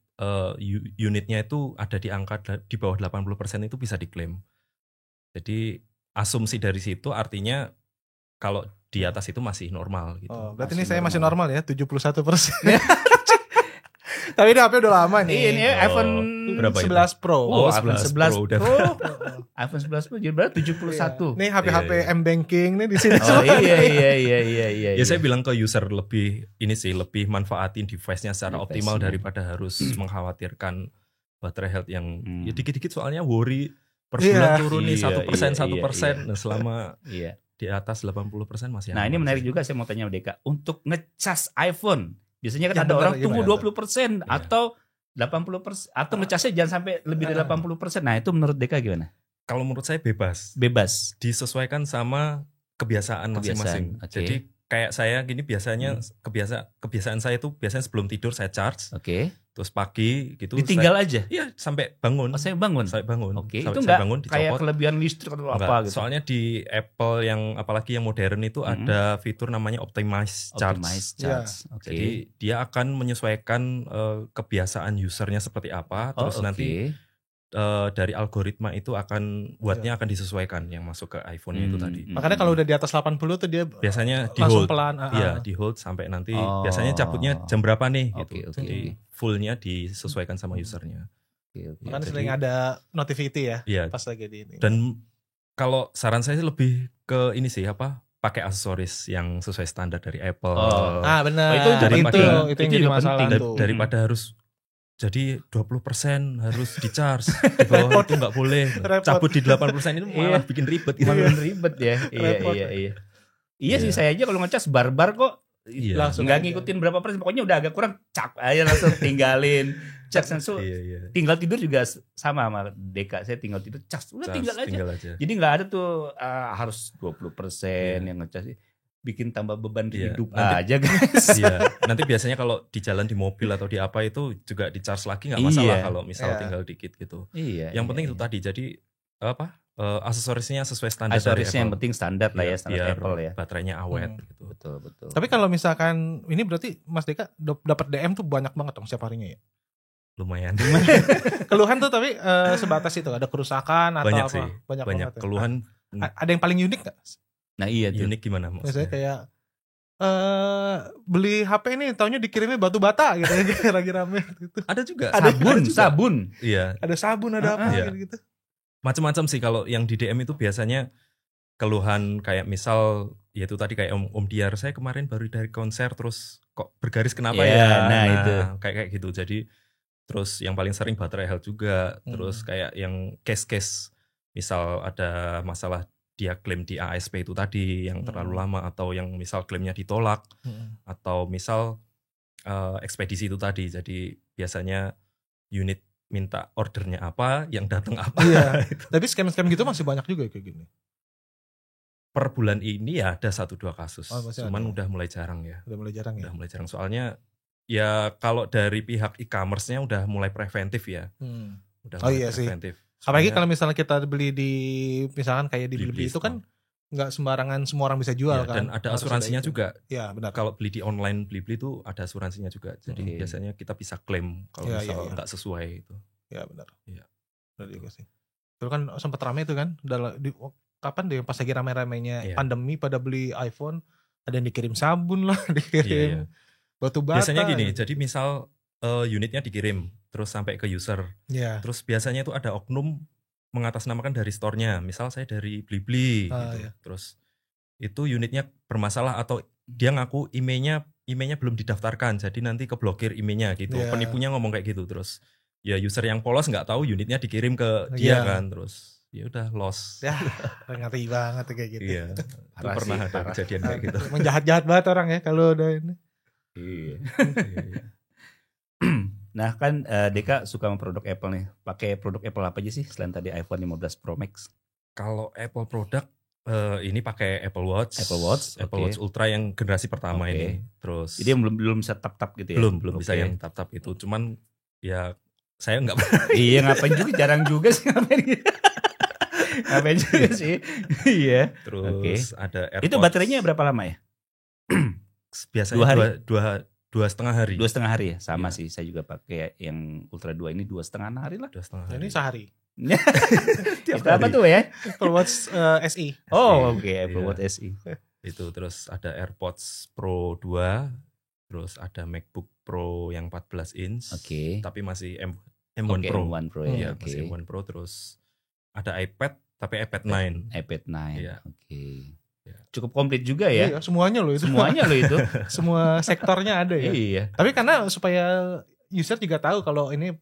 unitnya itu ada di angka di bawah 80% itu bisa diklaim. Jadi asumsi dari situ artinya kalau di atas itu masih normal gitu. Oh, berarti ini saya masih normal ya 71%. Tapi ini HP udah lama nih. Ini iPhone 11 Pro. Oh, iPhone 11 Pro. iPhone 11 Pro jadi berapa? 71. Nih HP M-Banking nih di sini. Oh iya. Ya saya bilang ke user lebih manfaatin device-nya secara optimal daripada harus mengkhawatirkan baterai health yang ya dikit-dikit soalnya worry per bulan turun nih 1%. Nah, selama di atas 80% masih. Nah, ini menarik juga saya mau tanya Deka. Untuk ngecas iPhone biasanya kan ada orang tunggu 20% atau 80% atau ngecasnya jangan sampai lebih dari 80%. Nah, itu menurut Deka gimana? Kalau menurut saya bebas. Disesuaikan sama kebiasaan masing-masing. Jadi kayak saya gini biasanya kebiasaan saya itu biasanya sebelum tidur saya charge. Terus pagi gitu ditinggal aja? Iya, sampai bangun. Saya bangun. Oke. Itu enggak kayak kelebihan listrik atau apa gitu. Soalnya di Apple yang apalagi yang modern itu ada fitur namanya Optimize Charge. Jadi dia akan menyesuaikan kebiasaan usernya seperti apa, terus nanti dari algoritma itu akan akan disesuaikan yang masuk ke iPhone-nya itu tadi. Makanya kalau udah di atas 80 tuh dia biasanya langsung pelan. Iya, di hold sampai nanti biasanya cabutnya jam berapa nih gitu. Jadi fullnya disesuaikan sama usernya. Makanya sering ada notifikasi ya pas lagi di ini. Dan kalau saran saya sih lebih ke ini sih pakai aksesoris yang sesuai standar dari Apple. Benar. Itu yang jadi masalah tuh. Daripada harus jadi 20% harus di-charge. Di bawah itu nggak boleh. Cabut di 80% itu malah bikin ribet. Malah ribet ya. Iya sih, saya aja kalau ngecas barbar kok. Langsung nggak ngikutin berapa persen. Pokoknya udah agak kurang, cak aja langsung tinggalin. Cas langsung. Tinggal tidur juga sama Deka. Saya tinggal tidur, tinggal aja. Jadi nggak ada tuh harus 20% yang ngecas. Bikin tambah beban di hidup aja guys. Nanti biasanya kalau di jalan di mobil atau di apa itu juga di charge lagi nggak masalah kalau misal tinggal dikit gitu. Yang penting itu tadi jadi aksesorisnya sesuai standar dari Apple. Yang penting standar lah ya, standar Apple ya. Baterainya awet gitu. Betul. Tapi kalau misalkan ini berarti Mas Deka dapat DM tuh banyak banget dong setiap harinya ya. Lumayan. Keluhan tuh tapi sebatas itu ada kerusakan atau banyak apa? Sih. Banyak keluhan. Ada yang paling unik nggak? Nah iya tuh. Unik gimana maksudnya? Misalnya kayak beli HP ini taunya dikirimnya batu bata gitu ya, lagi rame gitu. Ada juga. Sabun. Iya. Ada sabun, ada apa gitu. Macam-macam sih kalau yang di DM itu biasanya keluhan kayak misal ya itu tadi kayak Om Diar, saya kemarin baru dari konser terus kok bergaris kenapa ya? Nah itu kayak gitu. Jadi terus yang paling sering baterai health juga. Terus kayak yang case-case misal ada masalah dia klaim di ASP itu tadi yang terlalu lama atau yang misal klaimnya ditolak atau misal ekspedisi itu tadi. Jadi biasanya unit minta ordernya apa, yang datang apa. Tapi scam-scam gitu masih banyak juga kayak gini. Per bulan ini ya ada 1-2 kasus. Cuman udah mulai jarang ya. Udah mulai jarang. Soalnya ya kalau dari pihak e-commerce-nya udah mulai preventif ya. Udah mulai preventif. Apalagi kalau misalnya kita beli di misalkan kayak di Blibli itu kan nggak sembarangan semua orang bisa jual kan. Dan ada asuransinya juga. Iya benar. Kalau beli di online Blibli itu ada asuransinya juga. Jadi biasanya kita bisa klaim kalau misalnya nggak sesuai itu. Iya benar. Iya. Benar juga sih. Itu kan sempat ramai itu kan. Kapan deh pas lagi rame-ramenya pandemi pada beli iPhone, ada yang dikirim sabun lah, dikirim batu bata. Biasanya gini. Jadi misal unitnya dikirim. terus sampai ke user. Yeah. Terus biasanya itu ada oknum mengatasnamakan dari store-nya. Misal saya dari Blibli gitu. Yeah. Terus itu unitnya bermasalah atau dia ngaku emailnya belum didaftarkan, jadi nanti keblokir emailnya gitu. Yeah. Penipunya ngomong kayak gitu. Terus ya user yang polos nggak tahu unitnya dikirim ke dia kan. Terus ya udah loss. Ya, ngeri banget kayak gitu. Iya. Itu pernah ada kejadian kayak gitu. Emang jahat-jahat banget orang ya kalau udah ini. Iya. Nah kan Deka suka sama produk Apple nih. Pakai produk Apple apa aja sih selain tadi iPhone 15 Pro Max? Kalau Apple produk ini pakai Apple Watch Ultra yang generasi pertama ini. Terus jadi belum bisa tap-tap gitu ya? Belum bisa yang tap-tap itu. Cuman ya saya nggak iya, ngapain juga, jarang juga sih ngapain juga sih. Iya. Terus ada AirPods. Itu baterainya berapa lama ya? Biasanya 2,5 hari. 2,5 hari ya? Sama sih, saya juga pakai yang Ultra 2 ini 2,5 hari lah. 2,5 hari. Ini sehari. Itu apa tuh ya? Apple Watch SE. Oh oke, Apple Watch SE. Itu terus ada AirPods Pro 2, terus ada MacBook Pro yang 14 inch. Tapi masih M1 Pro. M1 Pro ya. Masih M1 Pro. Terus ada iPad, tapi iPad 9. iPad 9. Ya. Cukup komplit juga ya. Iya, semuanya loh itu. Semua sektornya ada ya. Iya. Tapi karena supaya user juga tahu kalau ini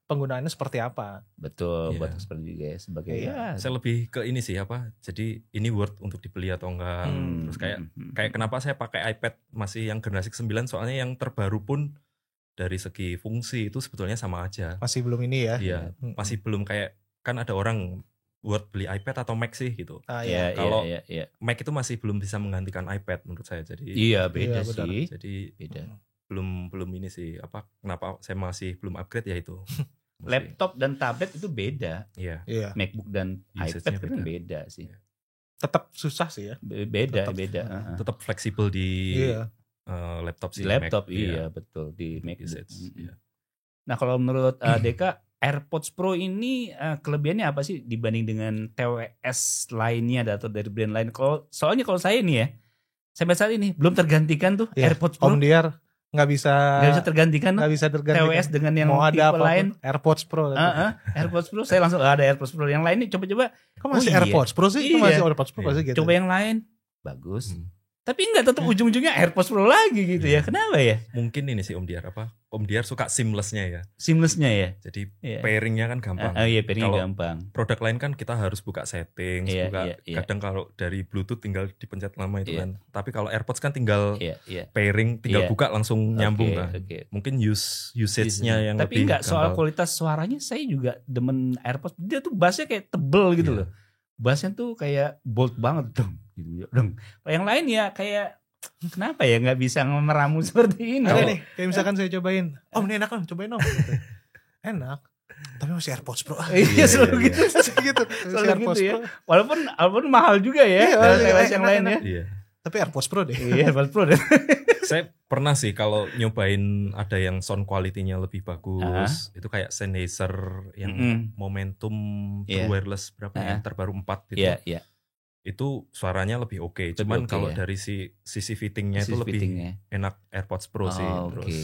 penggunaannya seperti apa. Betul, buat seperti juga ya sebagai saya lebih ke ini sih jadi ini worth untuk dibeli atau enggak. Terus kayak kenapa saya pakai iPad masih yang generasi 9, soalnya yang terbaru pun dari segi fungsi itu sebetulnya sama aja. Masih belum ini ya. Iya, masih belum kayak kan ada orang worth beli iPad atau Mac sih gitu. Kalau Mac itu masih belum bisa menggantikan iPad menurut saya. Jadi beda sih. Jadi beda. Belum ini sih kenapa saya masih belum upgrade ya itu. Laptop dan tablet itu beda. Iya. MacBook dan iPad kan beda sih. Tetap susah sih ya. Beda. Tetap fleksibel di laptop sih. Di laptop betul, di MacBook. Nah, kalau menurut Deka, AirPods Pro ini kelebihannya apa sih dibanding dengan TWS lainnya atau dari brand lain? Soalnya kalau saya nih ya, sampai saat ini belum tergantikan tuh AirPods Pro. Om Diar nggak bisa tergantikan TWS dengan yang mau tipe lain. AirPods Pro. AirPods Pro saya langsung ada AirPods Pro yang lain nih, coba-coba. Kok masih AirPods Pro sih? Kok masih AirPods Pro sih gitu. Coba yang lain bagus. Tapi enggak, tetap ujung-ujungnya AirPods Pro lagi gitu ya. Kenapa ya? Mungkin ini sih Om Diar Om Diar suka seamlessnya ya. Seamlessnya ya. Jadi pairingnya kan gampang. Pairingnya gampang. Produk lain kan kita harus buka settings, kadang kalau dari Bluetooth tinggal dipencet lama itu kan. Tapi kalau AirPods kan tinggal pairing, tinggal buka langsung nyambung kan. Mungkin usage-nya yang tapi lebih enggak soal kualitas suaranya, saya juga demen AirPods. Dia tuh bassnya kayak tebel gitu loh. Bassnya tuh kayak bold banget dong. Yang lain ya kayak kenapa ya nggak bisa meramu seperti ini? Nih, kayak misalkan saya cobain, Om ini enak kan, cobain Om. Enak, tapi masih AirPods Pro. Iya selalu gitu. Selalu gitu ya. Walaupun mahal juga ya, yang lain ya. Iya. Tapi AirPods Pro deh. Iya, AirPods Pro deh. Saya pernah sih kalau nyobain ada yang sound quality-nya lebih bagus, itu kayak Sennheiser yang Momentum True Wireless berapa yang terbaru 4 gitu. Iya. Itu suaranya lebih oke. Cuman kalau dari sisi fittingnya itu lebih enak AirPods Pro sih. Terus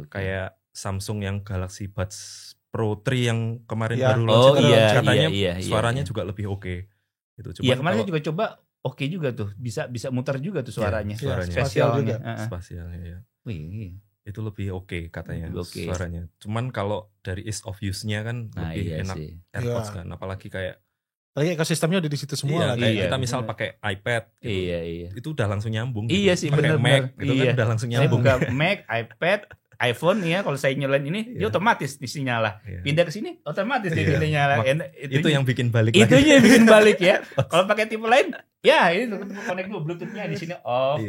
kayak Samsung yang Galaxy Buds Pro 3 yang kemarin baru launch katanya suaranya juga lebih oke. Itu Iya, kemarin saya juga coba oke juga tuh. Bisa muter juga tuh suaranya. Spasialnya. Spasialnya ya. Itu lebih oke katanya suaranya. Cuman kalau dari ease of use-nya kan lebih enak AirPods kan. Apalagi kayak ekosistemnya udah di situ semua lagi. Kita misal pakai iPad gitu. Itu udah langsung nyambung. Iya sih, pakai Mac itu kan udah langsung nyambung. Saya buka Mac, iPad, iPhone ya, kalau saya nyalain ini dia otomatis nyala. Pindah ke sini otomatis dia nyala. Itu yang bikin balik lagi. Itunya yang bikin balik ya. Kalau pakai tipe lain, ya ini connect dulu Bluetooth-nya di sini off.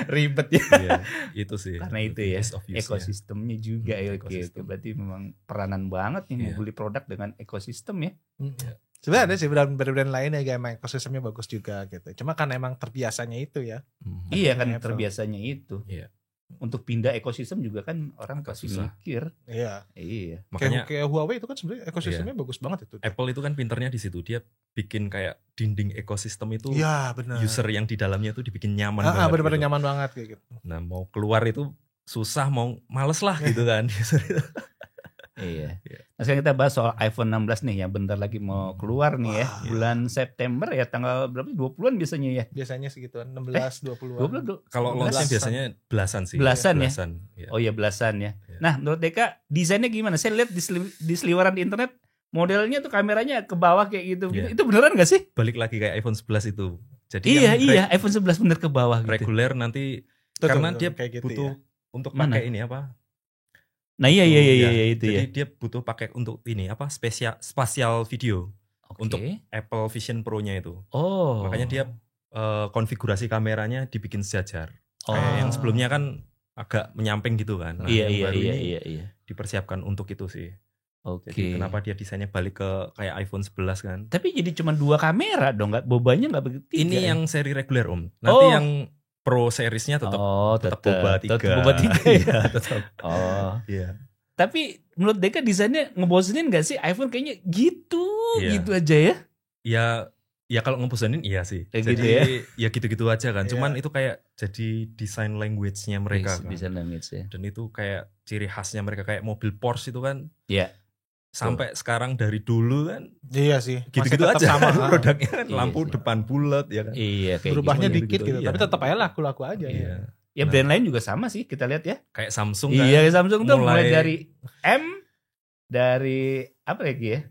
Ribet ya. Itu sih. Karena itu ya ekosistemnya juga ya. Oke, berarti memang peranan banget nih mau beli produk dengan ekosistem ya. Sebenarnya ada sih brand-brand lain ya kayak ekosistemnya bagus juga gitu. Cuma kan emang terbiasanya itu ya. Iya kan terbiasanya itu. Iya. Untuk pindah ekosistem juga kan orang pasti mikir. Iya. Makanya kayak Huawei itu kan sebenarnya ekosistemnya bagus banget itu. Apple itu kan pinternya di situ, dia bikin kayak dinding ekosistem itu. Iya benar. User yang di dalamnya itu dibikin nyaman banget. Benar-benar nyaman banget kayak gitu. Nah mau keluar itu susah mau males lah gitu kan. Iya. Nah sekarang kita bahas soal iPhone 16 nih yang bentar lagi mau keluar nih ya. Bulan September ya, tanggal berapa? 20-an biasanya ya? Biasanya segituan, 16, 20-an. 20, kalau launchnya biasanya belasan sih. Belasan ya? Oh iya belasan ya. Nah menurut Deka desainnya gimana? Saya lihat di seliweran di internet modelnya tuh kameranya ke bawah kayak gitu. Itu beneran gak sih? Balik lagi kayak iPhone 11 itu. Jadi iya iPhone 11 bener ke bawah gitu. Reguler nanti karena dia gitu butuh untuk pakai ini apa? Nah iya itu jadi ya. Dia butuh pakai untuk ini apa spasial video untuk Apple Vision Pro-nya itu. Makanya dia konfigurasi kameranya dibikin sejajar. Kayak yang sebelumnya kan agak menyamping gitu kan. Nah, iya. Dipersiapkan untuk itu sih. Jadi kenapa dia desainnya balik ke kayak iPhone 11 kan? Tapi jadi cuma 2 kamera dong, bobanya nggak begitu. Ini yang seri reguler Om. Nanti yang Pro seriesnya tetap Boba 3. Boba 3 ya. Tetap. Iya. Tapi menurut Deka desainnya ngebosenin gak sih? iPhone kayaknya gitu aja ya. Ya kalau ngebosenin iya sih. Jadi ya gitu-gitu aja kan. Cuman itu kayak jadi design language-nya mereka kan. Design language ya. Dan itu kayak ciri khasnya mereka kayak mobil Porsche itu kan. Iya. Sampai sekarang dari dulu kan. Iya sih. Gitu-gitu aja sama produknya kan. Lampu depan bulat ya kan. Iya kayak berubahnya dikit gitu. Tapi tetap aja laku-laku aja ya. Ya brand lain juga sama sih kita lihat ya. Kayak Samsung kan. Iya Samsung tuh mulai dari M, dari apa lagi ya?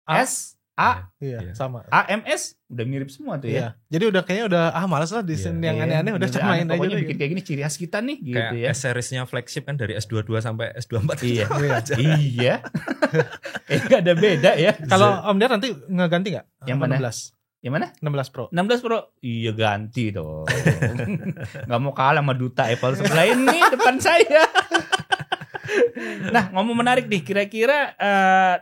S, A, sama. AMS udah mirip semua tuh ya. Jadi udah kayaknya udah malas lah desain yang aneh-aneh udah samain aja. Pokoknya bikin kayak gini ciri khas kita nih gitu kayak ya. S series-nya flagship kan dari S22 sampai S24. Iya. Enggak ada beda ya. Kalau Om Dar nanti ngeganti enggak? Yang mana? 16. Yang mana? 16 Pro. 16 Pro. Iya ganti dong. Enggak mau kalah sama duta Apple sebelah ini depan saya. Nah, ngomong menarik nih, kira-kira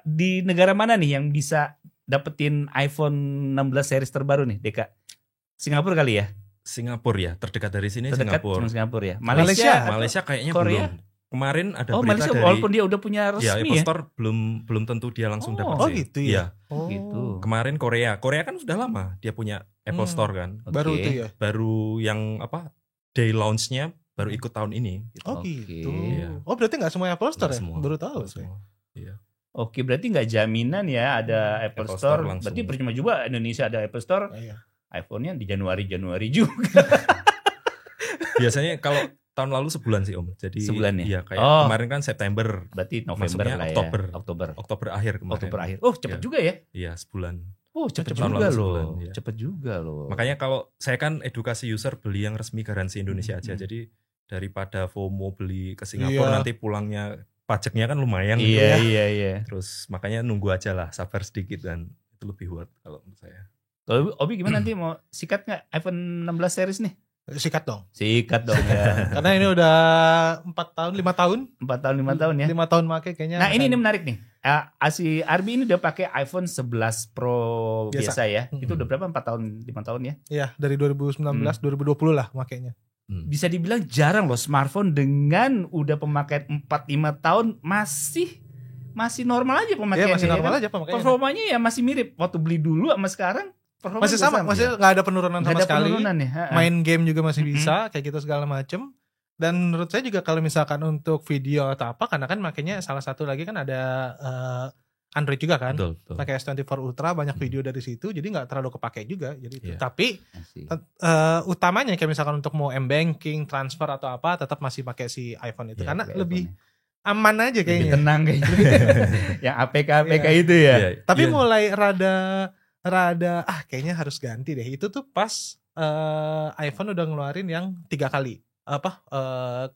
di negara mana nih yang bisa dapetin iPhone 16 series terbaru nih, Deka? Singapura kali ya? Singapura ya, terdekat dari sini. Singapura ya. Malaysia kayaknya Korea? Belum. Kemarin ada berita Malaysia, dari walaupun dia udah punya resmi ya. Apple Store belum tentu dia langsung dapat. Gitu ya. Gitu. Kemarin Korea kan sudah lama dia punya Apple Store kan. Baru itu ya. Baru yang apa? Day launch-nya baru ikut tahun ini. Gitu. Gitu. Iya. Berarti nggak semua Apple Store ya? Baru tahu saya. Iya. Oke, berarti nggak jaminan ya ada Apple Store. Berarti percuma juga Indonesia ada Apple Store. iPhone-nya di Januari juga. Biasanya kalau tahun lalu sebulan sih Om. Jadi sebulan ya. Iya, kayak kemarin kan September. Berarti November lah ya. Oktober akhir kemarin. Oktober akhir. Oh, cepet juga ya? Iya, sebulan. Oh, cepet juga loh. Cepet juga loh. Makanya kalau saya kan edukasi user beli yang resmi garansi Indonesia aja. Jadi daripada FOMO beli ke Singapura nanti pulangnya pajaknya kan lumayan gitu ya. Iya. Terus makanya nunggu aja lah, sabar sedikit dan itu lebih worth kalau menurut saya. Kalau Obi gimana nanti mau sikat nggak iPhone 16 series nih? Sikat dong ya. Karena ini udah 5 tahun ya. 5 tahun make kayaknya. Nah ini menarik nih. Si Arbi ini udah pakai iPhone 11 Pro biasa ya. Itu udah berapa? 5 tahun ya? Iya, dari 2019 2020 lah makainya. Bisa dibilang jarang loh smartphone dengan udah pemakaian 4-5 tahun masih normal aja pemakaiannya. Iya, masih normal aja pemakaiannya. Performanya ya masih mirip waktu beli dulu sama sekarang. Masih sama, masih nggak ada penurunan sama sekali. Ya. Main game juga masih bisa, kayak gitu segala macem. Dan menurut saya juga kalau misalkan untuk video atau apa, karena kan makanya salah satu lagi kan ada Android juga kan. Betul. Pakai S24 Ultra banyak video dari situ, jadi nggak terlalu kepake juga. Jadi tapi utamanya kayak misalkan untuk mau m-banking, transfer atau apa, tetap masih pakai si iPhone itu karena lebih aman aja kayaknya. Lebih tenang kayaknya. Yang APK itu ya. Tapi mulai rada kayaknya harus ganti deh. Itu tuh pas iPhone udah ngeluarin yang 3 kali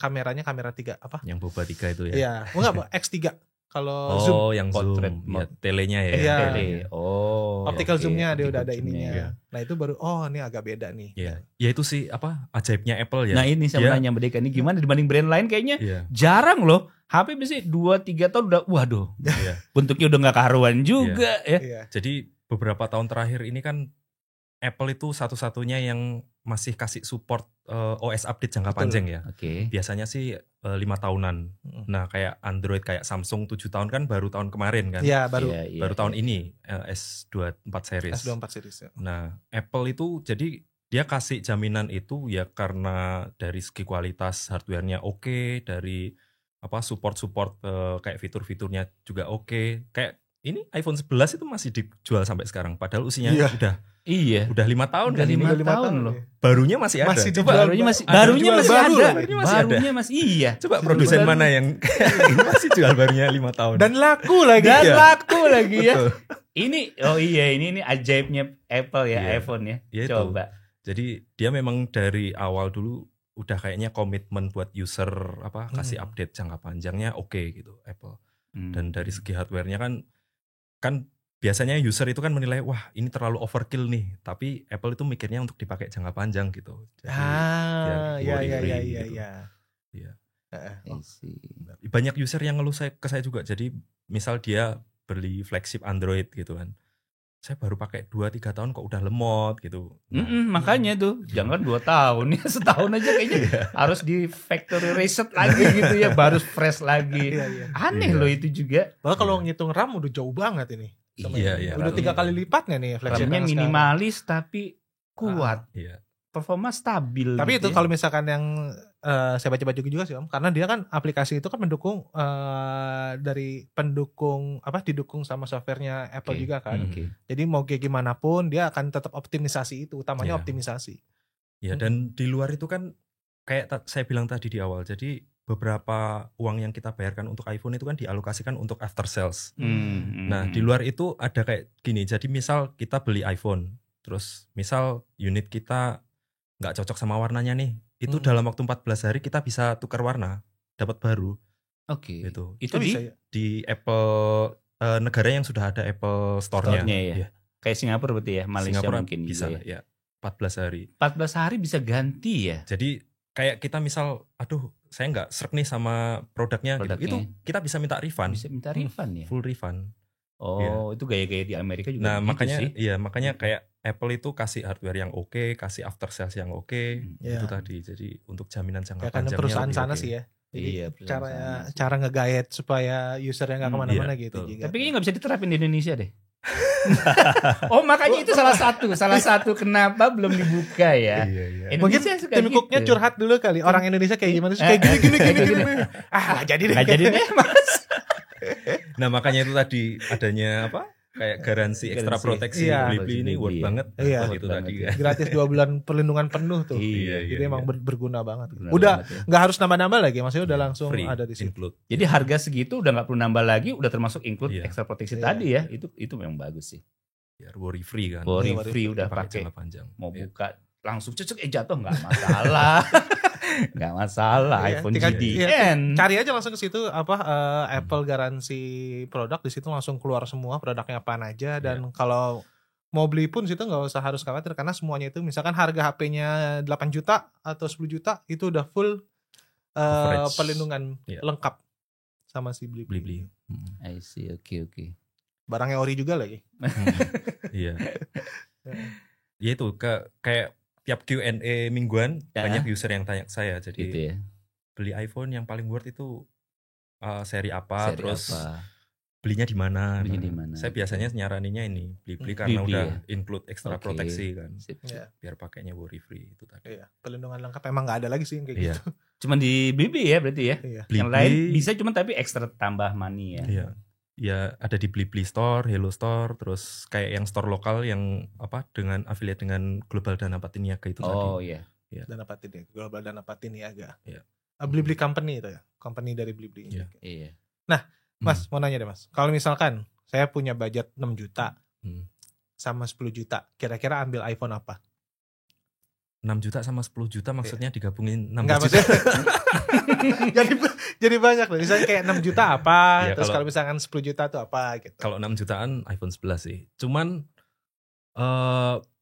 kameranya kamera 3 apa? Yang Boba 3 itu ya. Iya, enggak X3. Kalau zoom yang portrait zoom ya, telenya ya. Iya. Tele. Optical zoomnya dia udah ada ininya. Ya. Nah, itu baru ini agak beda nih. Iya. Ya itu sih apa ajaibnya Apple ya. Nah, ini saya nanya Mbak Deka ini gimana dibanding brand lain kayaknya jarang loh. HP biasanya 2-3 tahun udah waduh. Bentuknya udah enggak karuan juga ya. Jadi beberapa tahun terakhir ini kan Apple itu satu-satunya yang masih kasih support OS update jangka panjang ya. Biasanya sih 5 tahunan. Nah kayak Android kayak Samsung 7 tahun kan baru tahun kemarin kan. Iya baru tahun ini S24 series. S24 series ya. Nah Apple itu jadi dia kasih jaminan itu ya karena dari segi kualitas hardware-nya oke, dari support kayak fitur-fiturnya juga oke. Kayak ini iPhone 11 itu masih dijual sampai sekarang padahal usianya udah 5 tahun kan, 5 tahun loh. Barunya masih ada. Barunya masih iya. Coba produsen mana yang ini masih jual barunya 5 tahun. Dan laku lagi ya. Ini ini ajaibnya Apple ya, iPhone ya. Coba. Jadi dia memang dari awal dulu udah kayaknya komitmen buat user kasih update jangka panjangnya oke gitu Apple. Dan dari segi hardware-nya kan biasanya user itu kan menilai wah ini terlalu overkill nih, tapi Apple itu mikirnya untuk dipakai jangka panjang gitu. Jadi, banyak user yang ngeluh ke saya juga. Jadi misal dia beli flagship Android gitu kan, saya baru pakai 2-3 tahun kok udah lemot gitu. Makanya tuh jangan 2 tahun ya, setahun aja kayaknya harus di factory reset lagi gitu ya, baru fresh lagi. Aneh loh itu juga. Bahkan kalau ngitung RAM udah jauh banget ini. Udah 3 kali lipat nggak nih flagship-nya minimalis tapi kuat. Performa stabil. Tapi gitu itu kalau misalkan yang saya baca juga sih Om, karena dia kan aplikasi itu kan mendukung didukung sama softwarenya Apple juga kan. Jadi mau kayak gimana pun dia akan tetap optimisasi itu, utamanya optimisasi. Ya dan di luar itu kan kayak saya bilang tadi di awal, jadi beberapa uang yang kita bayarkan untuk iPhone itu kan dialokasikan untuk after sales. Nah di luar itu ada kayak gini, jadi misal kita beli iPhone, terus misal unit kita nggak cocok sama warnanya nih, itu dalam waktu 14 hari kita bisa tukar warna, dapat baru. Gitu. Itu di Apple negara yang sudah ada Apple Store-nya. Ya. Kayak Singapura berarti ya, Malaysia Singapura mungkin bisa ya. 14 hari. 14 hari bisa ganti ya. Jadi kayak kita misal, aduh saya nggak srek nih sama produknya. Gitu. Itu kita bisa minta refund. Bisa minta refund ya. Full refund. Itu gaya-gaya di Amerika juga. Nah makanya kayak Apple itu kasih hardware yang oke, kasih after sales yang oke, itu tadi. Jadi untuk jaminan jangka panjangnya. Karena perusahaan sana sih ya. Jadi cara nge-guide supaya usernya nggak kemana-mana gitu. Tapi ini nggak bisa diterapin di Indonesia deh. Makanya itu salah satu kenapa belum dibuka ya. Mungkin Tim Cooknya curhat dulu kali, orang Indonesia kayak gimana sih, kayak gini. Nggak jadi deh mas. Nah makanya itu tadi adanya kayak garansi ekstra proteksi Blibli ini worth banget. Gitu tadi kan. Gratis 2 bulan perlindungan penuh tuh. Jadi emang berguna banget. Udah nggak harus nambah-nambah lagi, maksudnya udah langsung free, ada di situ. Jadi harga segitu udah nggak perlu nambah lagi, udah termasuk include ekstra proteksi tadi ya. Itu memang bagus sih. Biar worry free kan. Worry free udah pakai. Mau buka langsung jatuh nggak masalah. Nggak masalah, iPhone GDN. Cari aja langsung ke situ Apple garansi produk, di situ langsung keluar semua produknya apaan aja, dan kalau mau beli pun situ nggak usah harus khawatir karena semuanya itu misalkan harga HP-nya 8 juta atau 10 juta itu udah full perlindungan lengkap sama si Blibli. I see, oke. Barangnya ori juga lagi. Iya. Ya itu kayak tiap Q&A mingguan banyak user yang tanya saya, jadi gitu ya. Beli iPhone yang paling worth itu seri apa, belinya di mana. Saya biasanya nyaraninnya ini Blibli karena udah include ekstra proteksi kan. Biar pakainya worry free itu tadi. Pelindungan lengkap emang nggak ada lagi sih kayak gitu. Cuman di Blibli ya berarti ya. Yang lain bisa cuman tapi ekstra tambah money ya. Iya. Ya ada di Blibli Store, Hello Store, terus kayak yang store lokal yang dengan affiliate dengan Global Dana Patiniaga itu tadi. Oh iya. Dana Patiniaga, Global Dana Patiniaga. Iya. Blibli Company itu ya, company dari Blibli. Iya. Nah, Mas mau nanya deh Mas, kalau misalkan saya punya budget 6 juta sama 10 juta, kira-kira ambil iPhone apa? 6 juta sama 10 juta maksudnya digabungin 16 Enggak, juta. jadi banyak loh. Misalnya kayak 6 juta apa, terus kalau misalkan 10 juta tuh apa gitu. Kalau 6 jutaan iPhone 11 sih. Cuman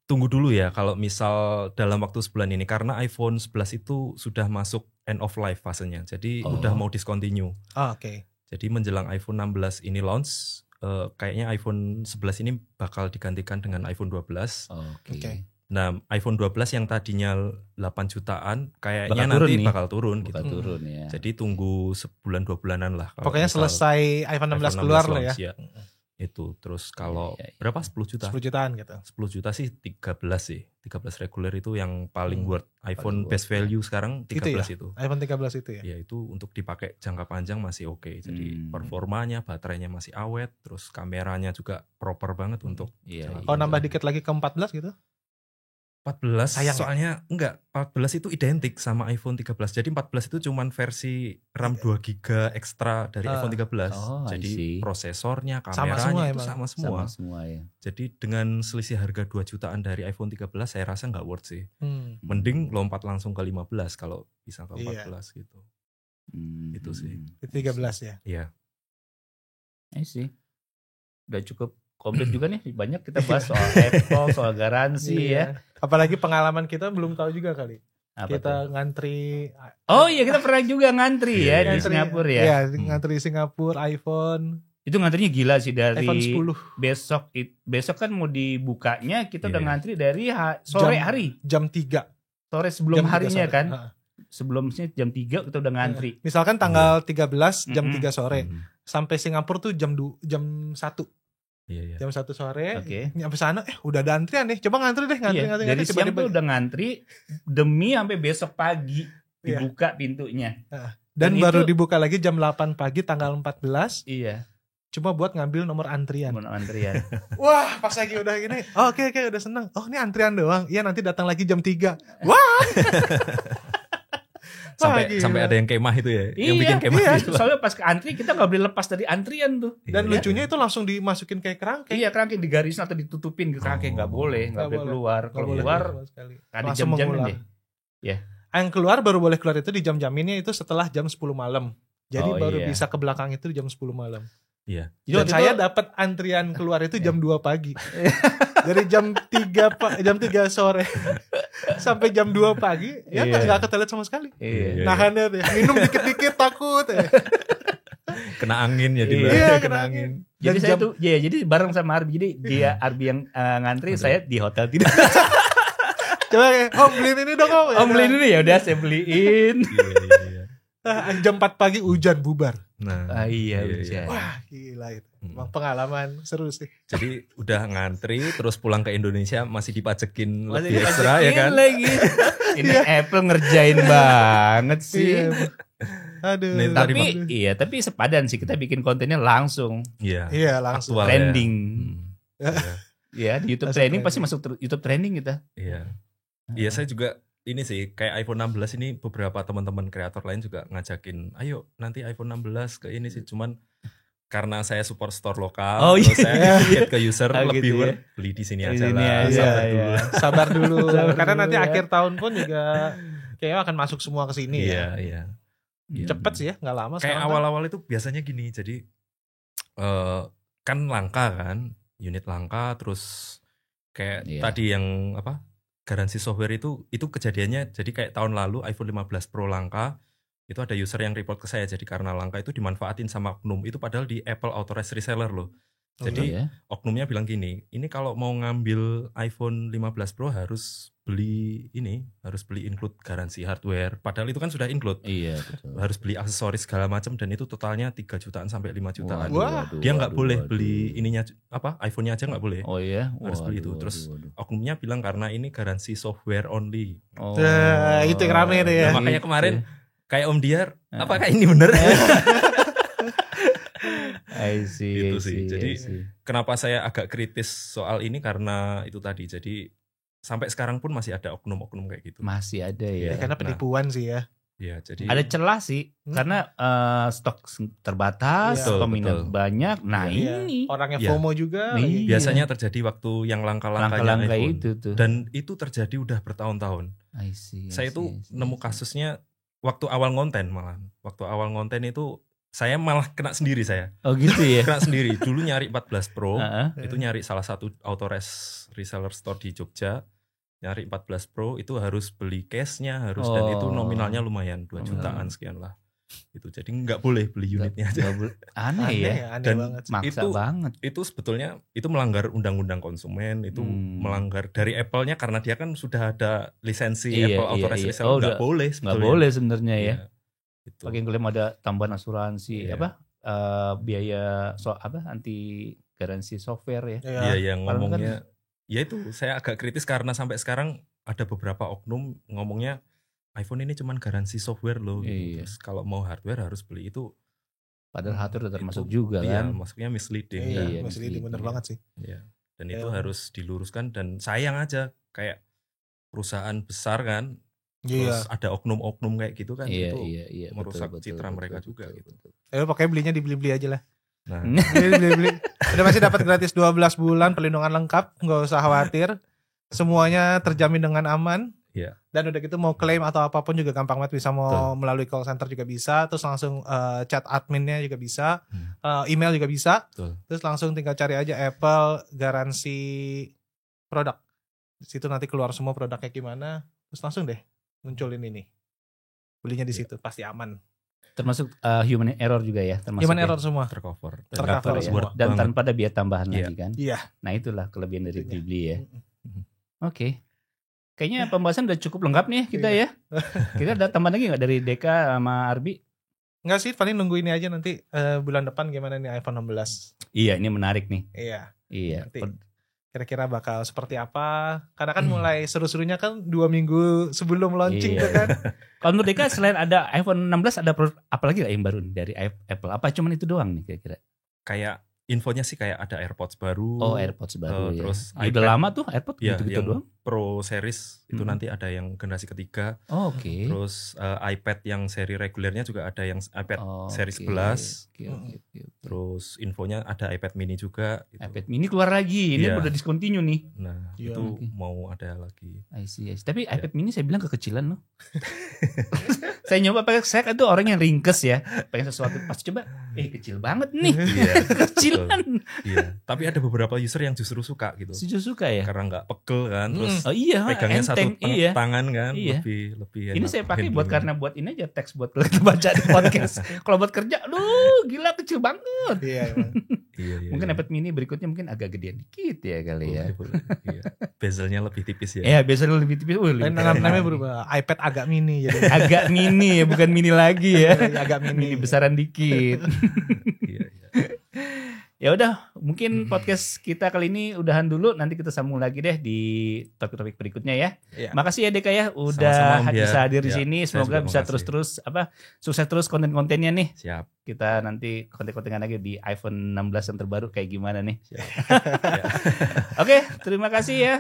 tunggu dulu ya kalau misal dalam waktu sebulan ini, karena iPhone 11 itu sudah masuk end of life fasenya. Jadi udah mau discontinue. Oke. Jadi menjelang iPhone 16 ini launch, kayaknya iPhone 11 ini bakal digantikan dengan iPhone 12. Oke. Nah, iPhone 12 yang tadinya 8 jutaan kayaknya nanti bakal turun gitu. Turun ya. Jadi tunggu sebulan 2 bulanan lah. Pokoknya selesai iPhone 16 keluar lah ya. Itu terus kalau berapa 10 juta? 10 jutaan gitu. 10 juta sih 13 sih. 13 reguler itu yang paling worth. iPhone best value sekarang 13 itu. iPhone 13 itu ya. Ya itu untuk dipakai jangka panjang masih oke. Jadi performanya, baterainya masih awet, terus kameranya juga proper banget untuk. Kalau nambah dikit lagi ke 14 gitu? 14 sayang soalnya enggak, 14 itu identik sama iPhone 13. Jadi 14 itu cuman versi RAM 2 GB ekstra dari iPhone 13. Jadi prosesornya, kameranya itu sama semua. Ya. Jadi dengan selisih harga 2 jutaan dari iPhone 13 saya rasa enggak worth sih. Mending lompat langsung ke 15 kalau bisa ke 14 gitu. Itu sih. 13 ya? Iya. Sih. Udah cukup komplit juga nih, banyak kita bahas soal Apple, soal garansi ya. Apalagi pengalaman kita belum tahu juga kali. Kita ngantri. Oh iya, kita pernah juga ngantri ya di Singapura ya. Iya, ngantri Singapura iPhone. Itu ngantrinya gila sih dari iPhone 10. Besok kan mau dibukanya, kita udah ngantri dari sore hari. Jam 3. Sore sebelum harinya kan. Sebelumnya jam 3 kita udah ngantri. Misalkan tanggal 13 jam 3 sore. Sampai Singapura tuh jam 1. Iya. Jam 1 sore, nyampe sana, udah ada antrian nih, coba ngantri deh, ngantri. Dari siang tuh udah ngantri, demi sampai besok pagi dibuka pintunya. Dan baru dibuka lagi jam 8 pagi tanggal 14. Iya. Cuma buat ngambil nomor antrian. Wah, pas lagi udah gini, oke, udah seneng. Oh, ini antrian doang. Iya, nanti datang lagi jam 3. Wah! sampai ada yang kemah itu ya, yang bikin kemah itu. Soalnya pas ke antri kita nggak boleh lepas dari antrian tuh. Dan lucunya itu langsung dimasukin kayak kerangkeng. Iya, kerangkeng digarisin atau ditutupin ke kerangkeng, nggak boleh keluar. Kalau keluar ada jam-jamnya deh. Ya. Yang keluar baru boleh keluar itu di jam-jaminnya itu setelah jam 10 malam. Jadi baru bisa ke belakang itu di jam 10 malam. Iya. Dan saya dapat antrian keluar itu jam 2 pagi. Dari jam 3 sore sampai jam 2 pagi ya nggak ke toilet sama sekali. Nahannya deh, minum dikit-dikit takut. Kena angin ya kena angin. Jadi saya tuh jadi bareng sama Arbi. Jadi dia Arbi yang ngantri, saya di hotel tidur. Coba Om beliin ini dong Om. Om beliin ini, ya udah saya beliin. Jam 4 pagi hujan bubar. Hujan. Wah, gila itu. Emang pengalaman seru sih. Jadi udah ngantri terus pulang ke Indonesia masih dipajekin lebih ekstra ya kan. Lagi. Ini Apple ngerjain banget sih. Aduh. Tapi sepadan sih, kita bikin kontennya langsung. Iya, langsung. Trending. Iya, di YouTube trending pasti masuk YouTube trending kita. Iya, saya juga ini sih kayak iPhone 16 ini beberapa teman-teman kreator lain juga ngajakin, ayo nanti iPhone 16 ke ini sih, cuman karena saya support store lokal, terus saya get ke user lebih beli di sini aja lah, sabar dulu. Karena nanti akhir tahun pun juga kayaknya akan masuk semua ke sini. Iya. Cepet sih ya, nggak lama. Kayak awal-awal itu biasanya gini, jadi kan langka kan, unit langka, terus kayak tadi yang garansi software itu kejadiannya, jadi kayak tahun lalu iPhone 15 Pro langka, itu ada user yang report ke saya, jadi karena langka itu dimanfaatin sama oknum, itu padahal di Apple Authorized Reseller loh. Jadi oknumnya bilang gini, ini kalau mau ngambil iPhone 15 Pro harus beli include garansi hardware, padahal itu kan sudah include. Iya, betul. Harus beli aksesoris segala macam, dan itu totalnya 3 jutaan sampai 5 jutaan. Dia nggak boleh beli ininya iPhone-nya aja nggak boleh. Oh iya, harus beli itu. Terus oknumnya bilang karena ini garansi software only. Itu yang rame deh ya. Nah, makanya kemarin kayak Om Diar, apakah ini bener? I see. Itu sih. Jadi kenapa saya agak kritis soal ini karena itu tadi. Jadi sampai sekarang pun masih ada oknum-oknum kayak gitu. Masih ada ya. Karena penipuan sih ya. Iya, jadi ada celah sih karena stok terbatas, peminat banyak. Nah, ini orangnya FOMO juga. Biasanya terjadi waktu yang langka-langkanya iPhone. Itu tuh. Dan itu terjadi udah bertahun-tahun. Saya tuh nemu kasusnya waktu awal ngonten malah. Waktu awal ngonten itu saya malah kena sendiri saya. Oh gitu ya? Kena sendiri. Dulu nyari 14 Pro, itu nyari salah satu authorized reseller store di Jogja. Nyari 14 Pro itu harus beli case-nya, dan itu nominalnya lumayan 2 jutaan sekian lah. Itu jadi nggak boleh beli unitnya aja. Aneh ya. Dan banget. Maksa banget. Itu sebetulnya itu melanggar undang-undang konsumen, itu melanggar dari Apple-nya karena dia kan sudah ada lisensi Apple Authorized Reseller, nggak boleh sebetulnya. Nggak boleh sebenarnya ya. Itu. Pakai klaim ada tambahan asuransi biaya anti garansi software ya. Iya, yang ngomongnya ya itu saya agak kritis karena sampai sekarang ada beberapa oknum ngomongnya iPhone ini cuman garansi software loh. Gitu. Terus kalau mau hardware harus beli itu. Padahal hardware termasuk juga kan. Iya, maksudnya misleading. Iya, misleading bener banget sih. Iya. Dan itu harus diluruskan dan sayang aja kayak perusahaan besar kan. Terus ada oknum-oknum kayak gitu kan itu merusak citra mereka juga gitu. Pokoknya belinya dibeli-beli aja lah. Nah. Beli. Udah masih dapat gratis 12 bulan perlindungan lengkap, nggak usah khawatir. Semuanya terjamin dengan aman. Iya. Dan udah gitu mau klaim atau apapun juga gampang banget, bisa mau melalui call center juga bisa, terus langsung chat adminnya juga bisa, email juga bisa. Terus langsung tinggal cari aja Apple garansi produk. Di situ nanti keluar semua produknya gimana, terus langsung deh munculin ini. Belinya di situ pasti aman. Termasuk human error juga ya, termasuk human error semua tercover ya. Dan tanpa ada biaya tambahan lagi kan. Iya. Nah itulah kelebihan dari Blibli ya. Oke. Kayaknya pembahasan udah cukup lengkap nih kita ya. Kita ada tambahan lagi nggak dari Deka sama Arbi? Enggak sih, paling nunggu ini aja nanti bulan depan gimana nih iPhone 16. Iya, ini menarik nih. Iya. Kira-kira bakal seperti apa? Karena kan mulai seru-serunya kan 2 minggu sebelum launching kan. Kalau menurut Deka selain ada iPhone 16 ada apa lagi yang baru dari Apple? Apa cuman itu doang nih kira-kira? Kayak infonya sih kayak ada AirPods baru. Oh, AirPods baru ya. Terus udah lama tuh AirPods gitu-gitu doang. Pro series itu nanti ada yang generasi ketiga. Oh, oke. Terus iPad yang seri regulernya juga ada yang iPad seri 11. Terus infonya ada iPad mini juga. Gitu. iPad mini keluar lagi. Ini udah discontinue nih. Nah, itu mau ada lagi. I see. Tapi iPad mini saya bilang kekecilan loh. Saya nyoba pakai, saya itu orang yang ringkes ya. Pengen sesuatu pas coba, kecil banget nih. Kecilan. Iya. Tapi ada beberapa user yang justru suka gitu. Justru suka ya. Karena nggak pegel kan. Terus pegangnya enteng, satu tangan kan. Lebih enak. Ini saya pakai karena buat ini aja, teks buat kita baca di podcast. Kalau buat kerja, aduh gila kecil banget. Iya. Mungkin iPad mini berikutnya mungkin agak gedean dikit ya kali ya. Iya. Bezelnya lebih tipis ya. Iya, bezelnya lebih tipis. Namanya berubah. iPad agak mini jadi. Agak mini ya, bukan mini lagi ya. Agak mini besaran dikit. Iya. Ya udah, mungkin podcast kita kali ini udahan dulu. Nanti kita sambung lagi deh di topik-topik berikutnya ya. Makasih ya Deka ya udah bisa hadir di sini. Semoga bisa terus sukses terus konten-kontennya nih. Siap. Kita nanti konten-kontennya lagi di iPhone 16 yang terbaru kayak gimana nih. Oke, terima kasih ya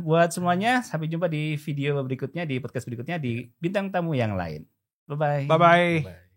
buat semuanya. Sampai jumpa di video berikutnya, di podcast berikutnya, di bintang tamu yang lain. Bye-bye. Bye-bye.